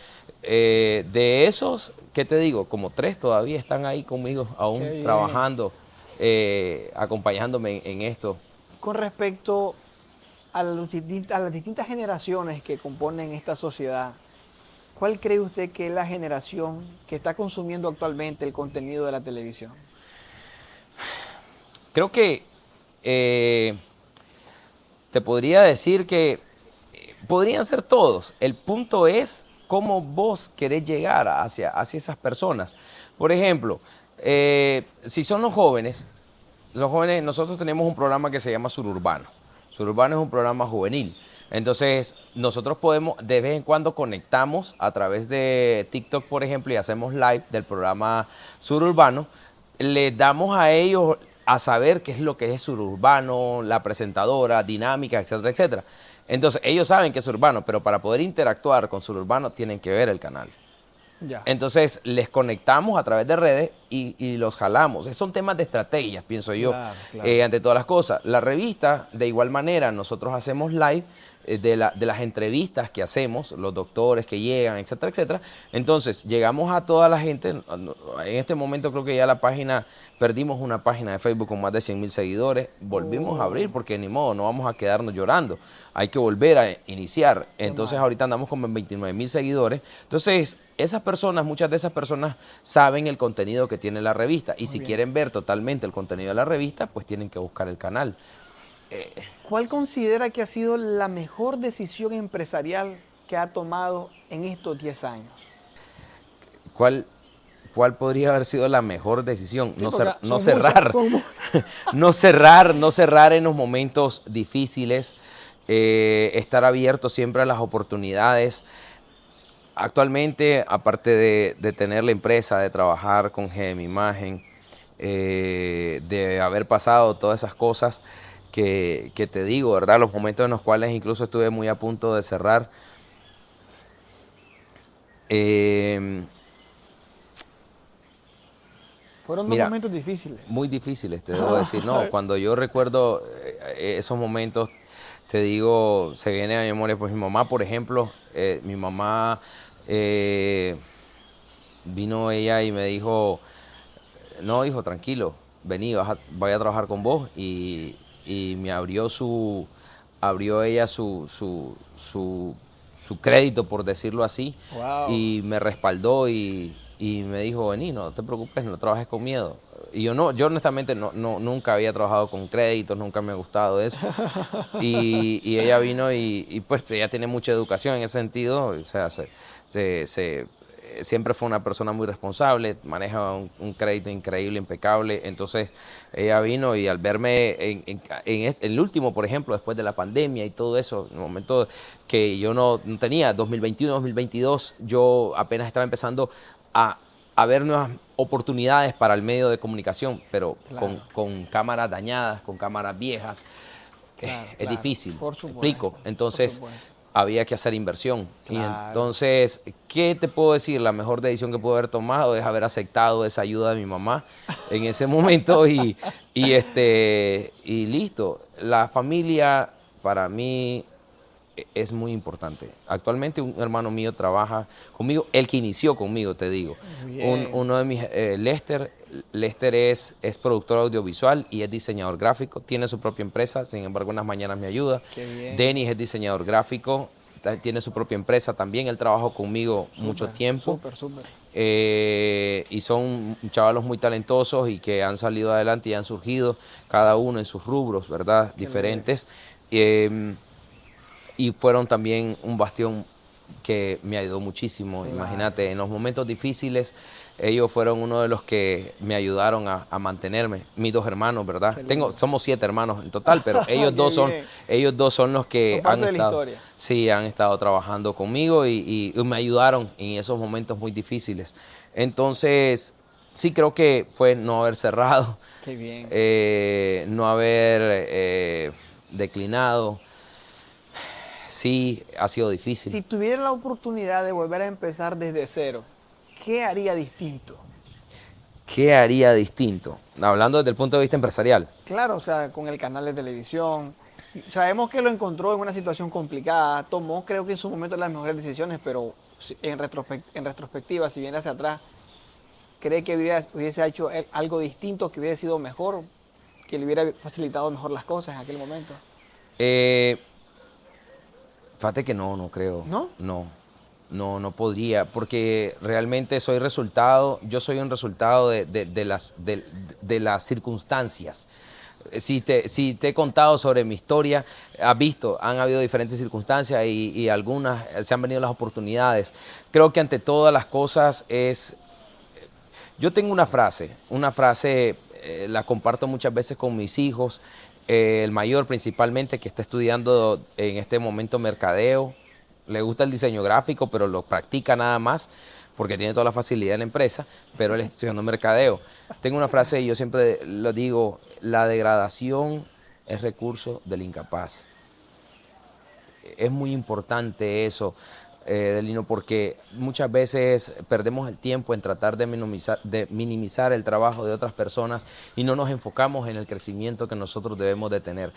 de esos, ¿qué te digo? Como 3 todavía están ahí conmigo, aún trabajando, acompañándome en esto.
Con respecto a las distintas generaciones que componen esta sociedad, ¿cuál cree usted que es la generación que está consumiendo actualmente el contenido de la televisión?
Creo que te podría decir que podrían ser todos. El punto es cómo vos querés llegar hacia esas personas. Por ejemplo, si son los jóvenes, nosotros tenemos un programa que se llama Sururbano. Sururbano es un programa juvenil. Entonces, nosotros podemos, de vez en cuando conectamos a través de TikTok, por ejemplo, y hacemos live del programa Sururbano. Les damos a ellos a saber qué es lo que es Sururbano, la presentadora, dinámica, etcétera, etcétera. Entonces, ellos saben que es Sururbano, pero para poder interactuar con Sururbano tienen que ver el canal.
Ya.
Entonces, les conectamos a través de redes y los jalamos. Son temas de estrategias, pienso yo,
Claro.
ante todas las cosas. La revista, de igual manera, nosotros hacemos live de las entrevistas que hacemos, los doctores que llegan, etcétera, etcétera. Entonces, llegamos a toda la gente. En este momento creo que ya perdimos una página de Facebook con más de 100.000 seguidores. Volvimos a abrir porque ni modo, no vamos a quedarnos llorando. Hay que volver a iniciar. Entonces, ahorita andamos como en 29.000 seguidores. Entonces, muchas de esas personas saben el contenido que tiene la revista. Y si quieren ver totalmente el contenido de la revista, pues tienen que buscar el canal.
¿Cuál considera que ha sido la mejor decisión empresarial que ha tomado en estos 10 años?
¿Cuál podría haber sido la mejor decisión?
Sí,
No cerrar. No cerrar en los momentos difíciles, estar abierto siempre a las oportunidades. Actualmente, aparte de tener la empresa, de trabajar con GM Imagen, de haber pasado todas esas cosas que te digo, ¿verdad? Los momentos en los cuales incluso estuve muy a punto de cerrar.
Fueron dos
Mira,
momentos difíciles.
muy difíciles, te debo decir. No, cuando yo recuerdo esos momentos, te digo, se viene a mi memoria, pues mi mamá, por ejemplo, mi mamá vino ella y me dijo, no, hijo, tranquilo, vení, voy a trabajar con vos. Y me abrió ella su crédito, por decirlo así, y me respaldó y me dijo, vení, no te preocupes, no trabajes con miedo. Y yo honestamente nunca había trabajado con créditos, nunca me ha gustado eso. Y ella vino y pues ella tiene mucha educación en ese sentido, o sea, siempre fue una persona muy responsable, maneja un crédito increíble, impecable. Entonces ella vino y al verme en el último, por ejemplo, después de la pandemia y todo eso, en el momento que yo no tenía, 2021, 2022, yo apenas estaba empezando a ver nuevas oportunidades para el medio de comunicación, pero con cámaras dañadas, con cámaras viejas. Es difícil,
por supuesto,
explico. Entonces había que hacer inversión.
Claro.
Y entonces, ¿qué te puedo decir? La mejor decisión que puedo haber tomado es haber aceptado esa ayuda de mi mamá en ese momento y listo. La familia para mí es muy importante. Actualmente un hermano mío trabaja conmigo, el que inició conmigo, te digo. Uno de mis, Lester es productor audiovisual y es diseñador gráfico, tiene su propia empresa, sin embargo en las mañanas me ayuda. Denis es diseñador gráfico, tiene su propia empresa también, él trabajó conmigo mucho tiempo.
Súper.
Y son chavalos muy talentosos y que han salido adelante y han surgido, cada uno en sus rubros, ¿verdad? Diferentes. Y fueron también un bastión que me ayudó muchísimo.
Claro.
Imagínate, en los momentos difíciles, ellos fueron uno de los que me ayudaron a mantenerme. Mis dos hermanos, ¿verdad? Somos 7 hermanos en total, pero ellos
Qué
dos son los que
Son parte
han
de la
estado,
historia.
sí, han estado trabajando conmigo y me ayudaron en esos momentos muy difíciles. Entonces, sí creo que fue no haber cerrado,
Qué bien.
no haber declinado. Sí, ha sido difícil.
Si tuviera la oportunidad de volver a empezar desde cero, ¿qué haría distinto?
¿Qué haría distinto? Hablando desde el punto de vista empresarial.
Claro, o sea, con el canal de televisión. Sabemos que lo encontró en una situación complicada, tomó creo que en su momento las mejores decisiones, pero en retrospectiva, si viene hacia atrás, ¿cree que hubiese hecho algo distinto, que hubiese sido mejor, que le hubiera facilitado mejor las cosas en aquel momento?
Eh, Fíjate que no creo.
¿No?
No podría, porque realmente yo soy un resultado de las circunstancias. Si te he contado sobre mi historia, has visto, han habido diferentes circunstancias y algunas se han venido las oportunidades. Creo que ante todas las cosas yo tengo una frase la comparto muchas veces con mis hijos, el mayor principalmente que está estudiando en este momento mercadeo, le gusta el diseño gráfico, pero lo practica nada más porque tiene toda la facilidad en la empresa, pero él está estudiando mercadeo. Tengo una frase y yo siempre lo digo, la degradación es recurso del incapaz. Es muy importante eso, Delino, porque muchas veces perdemos el tiempo en tratar de minimizar el trabajo de otras personas y no nos enfocamos en el crecimiento que nosotros debemos de tener.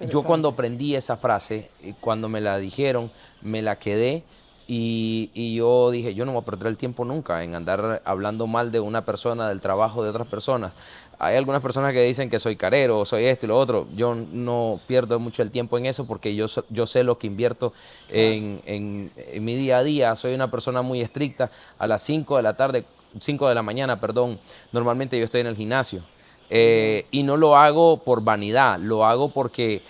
Yo cuando aprendí esa frase, cuando me la dijeron, me la quedé y yo dije, yo no voy a perder el tiempo nunca en andar hablando mal de una persona, del trabajo de otras personas. Hay algunas personas que dicen que soy carero, soy esto y lo otro. Yo no pierdo mucho el tiempo en eso porque yo sé lo que invierto en mi día a día. Soy una persona muy estricta. A las 5 de la tarde, 5 de la mañana, perdón, normalmente yo estoy en el gimnasio. Y no lo hago por vanidad, lo hago porque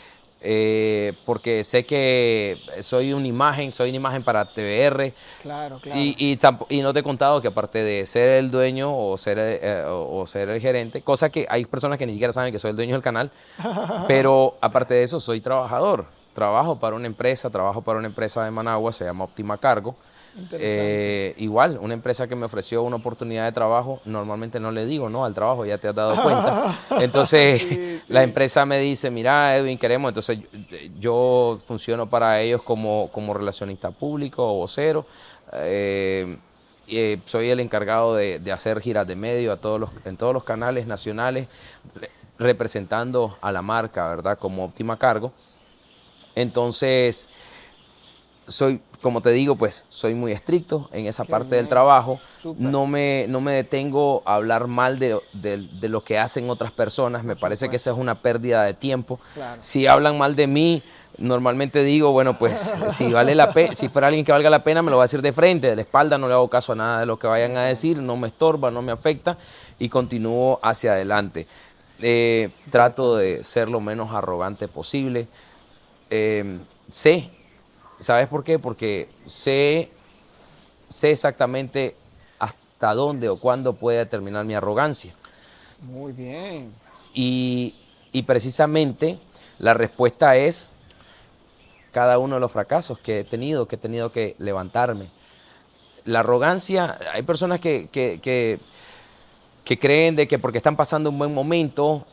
sé que soy una imagen para TVR.
Claro, claro.
Y no te he contado que aparte de ser el dueño o ser el gerente, cosa que hay personas que ni siquiera saben que soy el dueño del canal, pero aparte de eso soy trabajador. Trabajo para una empresa de Managua, se llama Óptima Cargo. Igual, una empresa que me ofreció una oportunidad de trabajo, normalmente no le digo no al trabajo, ya te has dado cuenta. Entonces, sí. La empresa me dice, mira, Edwin, queremos. Entonces, yo funciono para ellos como relacionista público o vocero. Soy el encargado de hacer giras de medio en todos los canales nacionales, representando a la marca, ¿verdad? Como Óptima Cargo. Entonces, como te digo, pues soy muy estricto en esa parte del trabajo. No me detengo a hablar mal de lo que hacen otras personas. Me parece que esa es una pérdida de tiempo. Claro. Si hablan mal de mí, normalmente digo, bueno, pues si fuera alguien que valga la pena, me lo va a decir de frente, de la espalda, no le hago caso a nada de lo que vayan a decir, no me estorba, no me afecta y continúo hacia adelante. Trato de ser lo menos arrogante posible. ¿Sabes por qué? Porque sé exactamente hasta dónde o cuándo puede terminar mi arrogancia.
Muy bien.
Y precisamente la respuesta es cada uno de los fracasos que he tenido que levantarme. La arrogancia, hay personas que creen de que porque están pasando un buen momento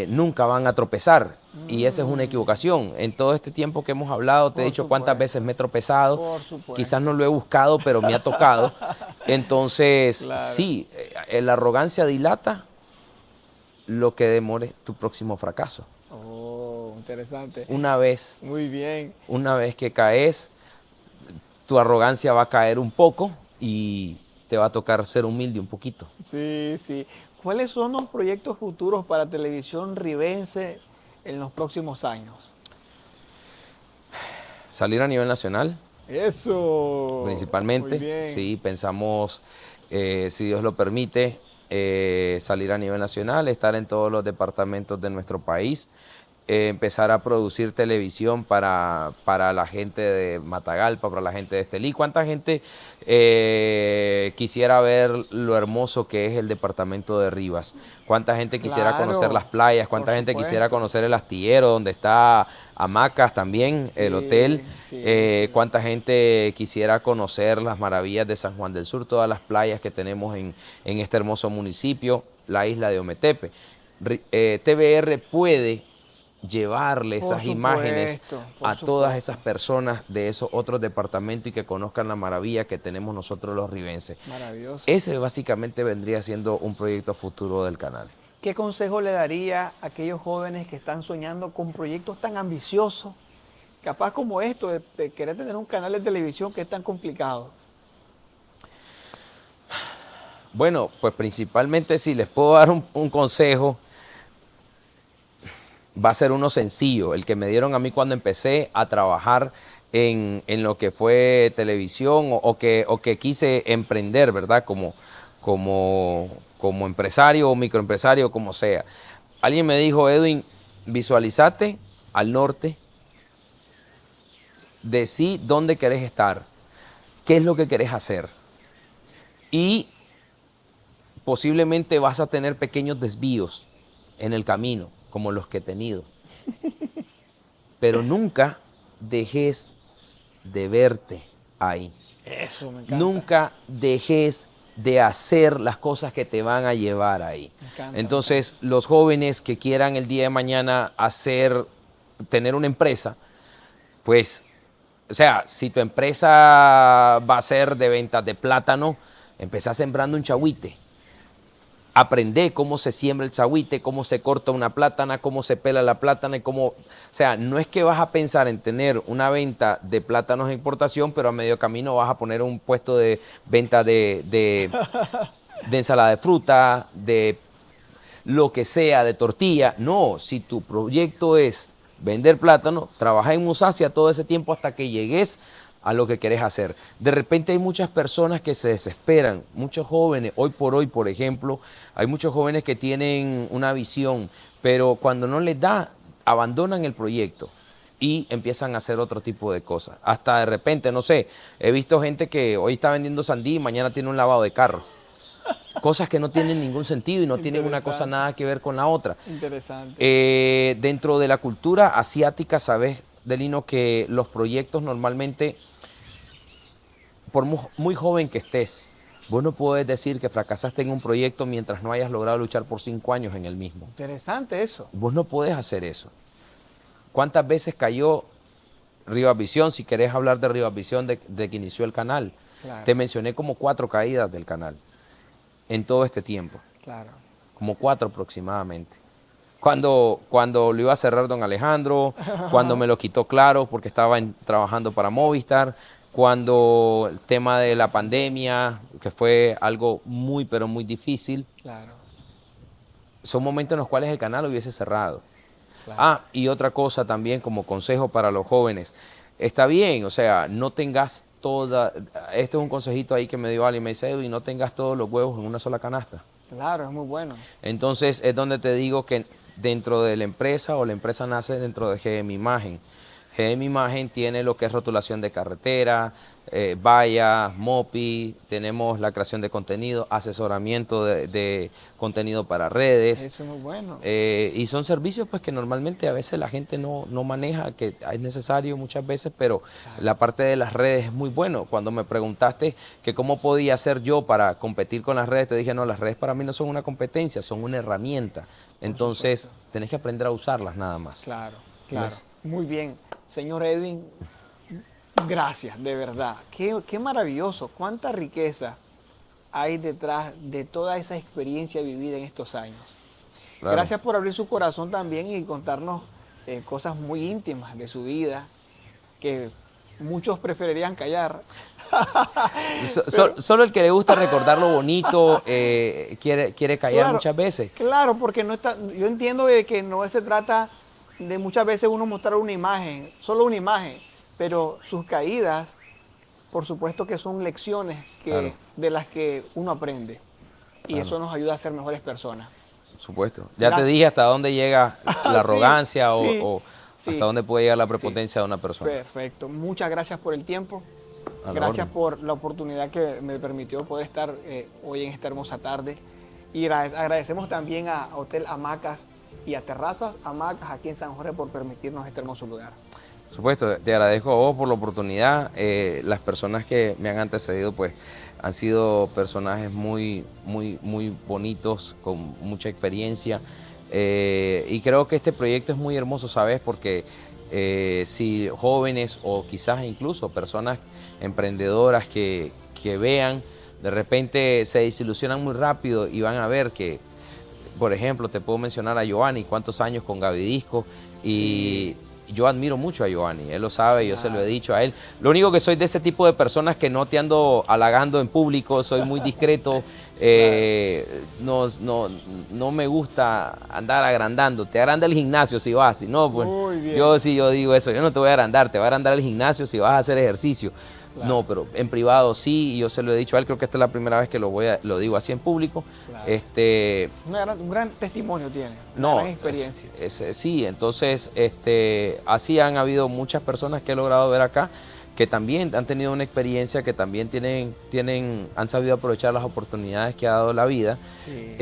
nunca van a tropezar. Y esa es una equivocación. En todo este tiempo que hemos hablado, te he dicho cuántas veces me he tropezado. Quizás no lo he buscado, pero me ha tocado. Entonces, claro. Sí, la arrogancia dilata lo que demore tu próximo fracaso.
Oh, interesante.
Muy bien. Una vez que caes, tu arrogancia va a caer un poco y te va a tocar ser humilde un poquito.
Sí, sí. ¿Cuáles son los proyectos futuros para Televisión Ribense en los próximos años?
Salir a nivel nacional.
Eso.
Principalmente. Muy bien. Sí, pensamos, si Dios lo permite, salir a nivel nacional, estar en todos los departamentos de nuestro país empezar a producir televisión para la gente de Matagalpa, para la gente de Estelí. ¿Cuánta gente quisiera ver lo hermoso que es el departamento de Rivas? ¿Cuánta gente quisiera conocer las playas? ¿Cuánta gente quisiera conocer el astillero donde está Hamacas también, el hotel? ¿Cuánta gente quisiera conocer las maravillas de San Juan del Sur, todas las playas que tenemos en este hermoso municipio, la isla de Ometepe? TBR puede llevarle esas imágenes a todas esas personas de esos otros departamentos y que conozcan la maravilla que tenemos nosotros los ribenses.
Maravilloso.
Ese básicamente vendría siendo un proyecto futuro del canal.
¿Qué consejo le daría a aquellos jóvenes que están soñando con proyectos tan ambiciosos, capaz como esto, de querer tener un canal de televisión que es tan complicado?
Bueno, pues principalmente si les puedo dar un consejo, va a ser uno sencillo, el que me dieron a mí cuando empecé a trabajar en lo que fue televisión o que quise emprender, ¿verdad? Como empresario o microempresario, como sea. Alguien me dijo, Edwin, visualizate al norte, decí dónde querés estar, qué es lo que querés hacer. Y posiblemente vas a tener pequeños desvíos en el camino, como los que he tenido. Pero nunca dejes de verte ahí.
Eso me encanta.
Nunca dejes de hacer las cosas que te van a llevar ahí.
Me encanta,
Entonces, los jóvenes que quieran el día de mañana tener una empresa, pues, o sea, si tu empresa va a ser de ventas de plátano, empezá sembrando un chagüite. Aprende cómo se siembra el chagüite, cómo se corta una plátana, cómo se pela la plátana y cómo... O sea, no es que vas a pensar en tener una venta de plátanos de importación, pero a medio camino vas a poner un puesto de venta de ensalada de fruta, de lo que sea, de tortilla. No, si tu proyecto es vender plátano, trabaja en Musacia todo ese tiempo hasta que llegues a lo que querés hacer. De repente hay muchas personas que se desesperan, muchos jóvenes, hoy por hoy, por ejemplo, hay muchos jóvenes que tienen una visión, pero cuando no les da, abandonan el proyecto y empiezan a hacer otro tipo de cosas. Hasta de repente, no sé, he visto gente que hoy está vendiendo sandía y mañana tiene un lavado de carro. Cosas que no tienen ningún sentido y no tienen una cosa nada que ver con la otra.
Interesante.
Dentro de la cultura asiática, sabes, Delino, que los proyectos normalmente, por muy joven que estés, vos no puedes decir que fracasaste en un proyecto mientras no hayas logrado luchar por 5 años en el mismo.
Interesante eso.
Vos no podés hacer eso. ¿Cuántas veces cayó Rivasvisión? Si querés hablar de Rivasvisión de que inició el canal,
Claro.
te mencioné como 4 caídas del canal en todo este tiempo.
Claro.
Como 4 aproximadamente. Cuando lo iba a cerrar don Alejandro, cuando me lo quitó Claro porque estaba trabajando para Movistar, cuando el tema de la pandemia, que fue algo muy, pero muy difícil.
Claro.
Son momentos en los cuales el canal hubiese cerrado.
Claro.
Ah, y otra cosa también como consejo para los jóvenes. Está bien, o sea, no tengas esto es un consejito ahí que me dio alguien, me dice, Edwin, no tengas todos los huevos en una sola canasta.
Claro, es muy bueno.
Entonces es donde te digo que dentro de la empresa o la empresa nace dentro de GM Imagen. GM Imagen tiene lo que es rotulación de carretera, vallas, MOPI, tenemos la creación de contenido, asesoramiento de contenido para redes.
Eso es muy bueno.
Y son servicios pues que normalmente a veces la gente no maneja, que es necesario muchas veces, pero claro, la parte de las redes es muy bueno. Cuando me preguntaste que cómo podía hacer yo para competir con las redes, te dije, no, las redes para mí no son una competencia, son una herramienta. Entonces tenés que aprender a usarlas nada más.
Claro, claro. Muy bien. Señor Edwin, gracias, de verdad. Qué maravilloso, cuánta riqueza hay detrás de toda esa experiencia vivida en estos años. Claro. Gracias por abrir su corazón también y contarnos cosas muy íntimas de su vida que muchos preferirían callar.
Solo el que le gusta recordar lo bonito quiere callar, claro, muchas veces.
Claro, porque no está, yo entiendo de que no se trata de muchas veces uno mostrar una imagen, solo una imagen, pero sus caídas, por supuesto que son lecciones claro, de las que uno aprende. Y claro, eso nos ayuda a ser mejores personas.
supuesto. Ya te
Gracias.
dije hasta dónde llega la arrogancia
sí,
o
sí.
hasta dónde puede llegar la prepotencia de una persona.
Perfecto. Muchas gracias por el tiempo.
A la
Gracias
orden.
por la oportunidad que me permitió poder estar hoy en esta hermosa tarde. Y agradecemos también a Hotel Hamacas y a Terrazas Hamacas aquí en San José por permitirnos este hermoso lugar.
Por supuesto, te agradezco a vos por la oportunidad. Las personas que me han antecedido, pues, han sido personajes muy bonitos, con mucha experiencia. Y creo que este proyecto es muy hermoso, ¿sabes? Porque si jóvenes o quizás incluso personas emprendedoras que vean, de repente se desilusionan muy rápido y van a ver que, por ejemplo, te puedo mencionar a Giovanni, cuántos años con Gaby Disco, y yo admiro mucho a Giovanni, él lo sabe, yo se lo he dicho a él. Lo único que soy de ese tipo de personas que no te ando halagando en público, soy muy discreto, no me gusta andar agrandando. Te agranda el gimnasio si vas, si no, pues
Muy bien.
yo digo eso, yo no te voy a agrandar, te voy a agrandar el gimnasio si vas a hacer ejercicio.
Claro.
No, pero en privado sí, y yo se lo he dicho a él, creo que esta es la primera vez que lo digo así en público.
Claro. Un gran testimonio tiene, una
No,
gran experiencia.
sí, entonces así han habido muchas personas que he logrado ver acá que también han tenido una experiencia, que también han sabido aprovechar las oportunidades que ha dado la vida.
Sí.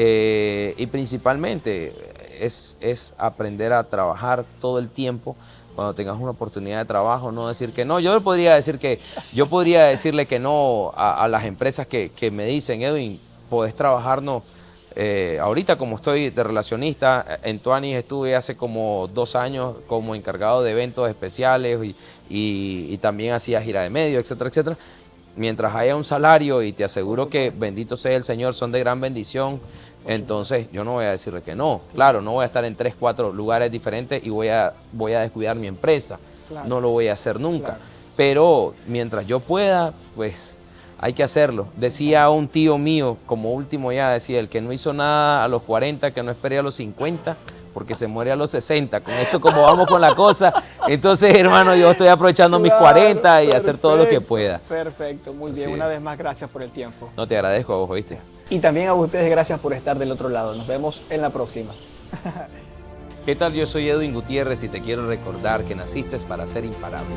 Y principalmente es aprender a trabajar todo el tiempo. Cuando tengas una oportunidad de trabajo, no decir que no. Yo podría decirle que no a las empresas que me dicen, Edwin, podés trabajarnos. Ahorita como estoy de relacionista, en Tuanis estuve hace como 2 años como encargado de eventos especiales y también hacía gira de medios, etcétera, etcétera. Mientras haya un salario, y te aseguro que bendito sea el Señor, son de gran bendición, entonces yo no voy a decirle que no. Claro, no voy a estar en 3, 4 lugares diferentes y voy a descuidar mi empresa.
Claro.
No lo voy a hacer nunca.
Claro.
Pero mientras yo pueda, pues hay que hacerlo. Decía un tío mío, como último ya, decía, el que no hizo nada a los 40, que no espere a los 50, porque se muere a los 60. Con esto como vamos con la cosa, entonces, hermano, yo estoy aprovechando mis 40 y hacer todo lo que pueda.
Perfecto, muy bien.
Así
Una
es.
vez más, gracias por el tiempo.
No, te agradezco a vos, ¿oíste?
Y también a ustedes, gracias por estar del otro lado. Nos vemos en la próxima.
¿Qué tal? Yo soy Edwin Gutiérrez y te quiero recordar que naciste para ser imparable.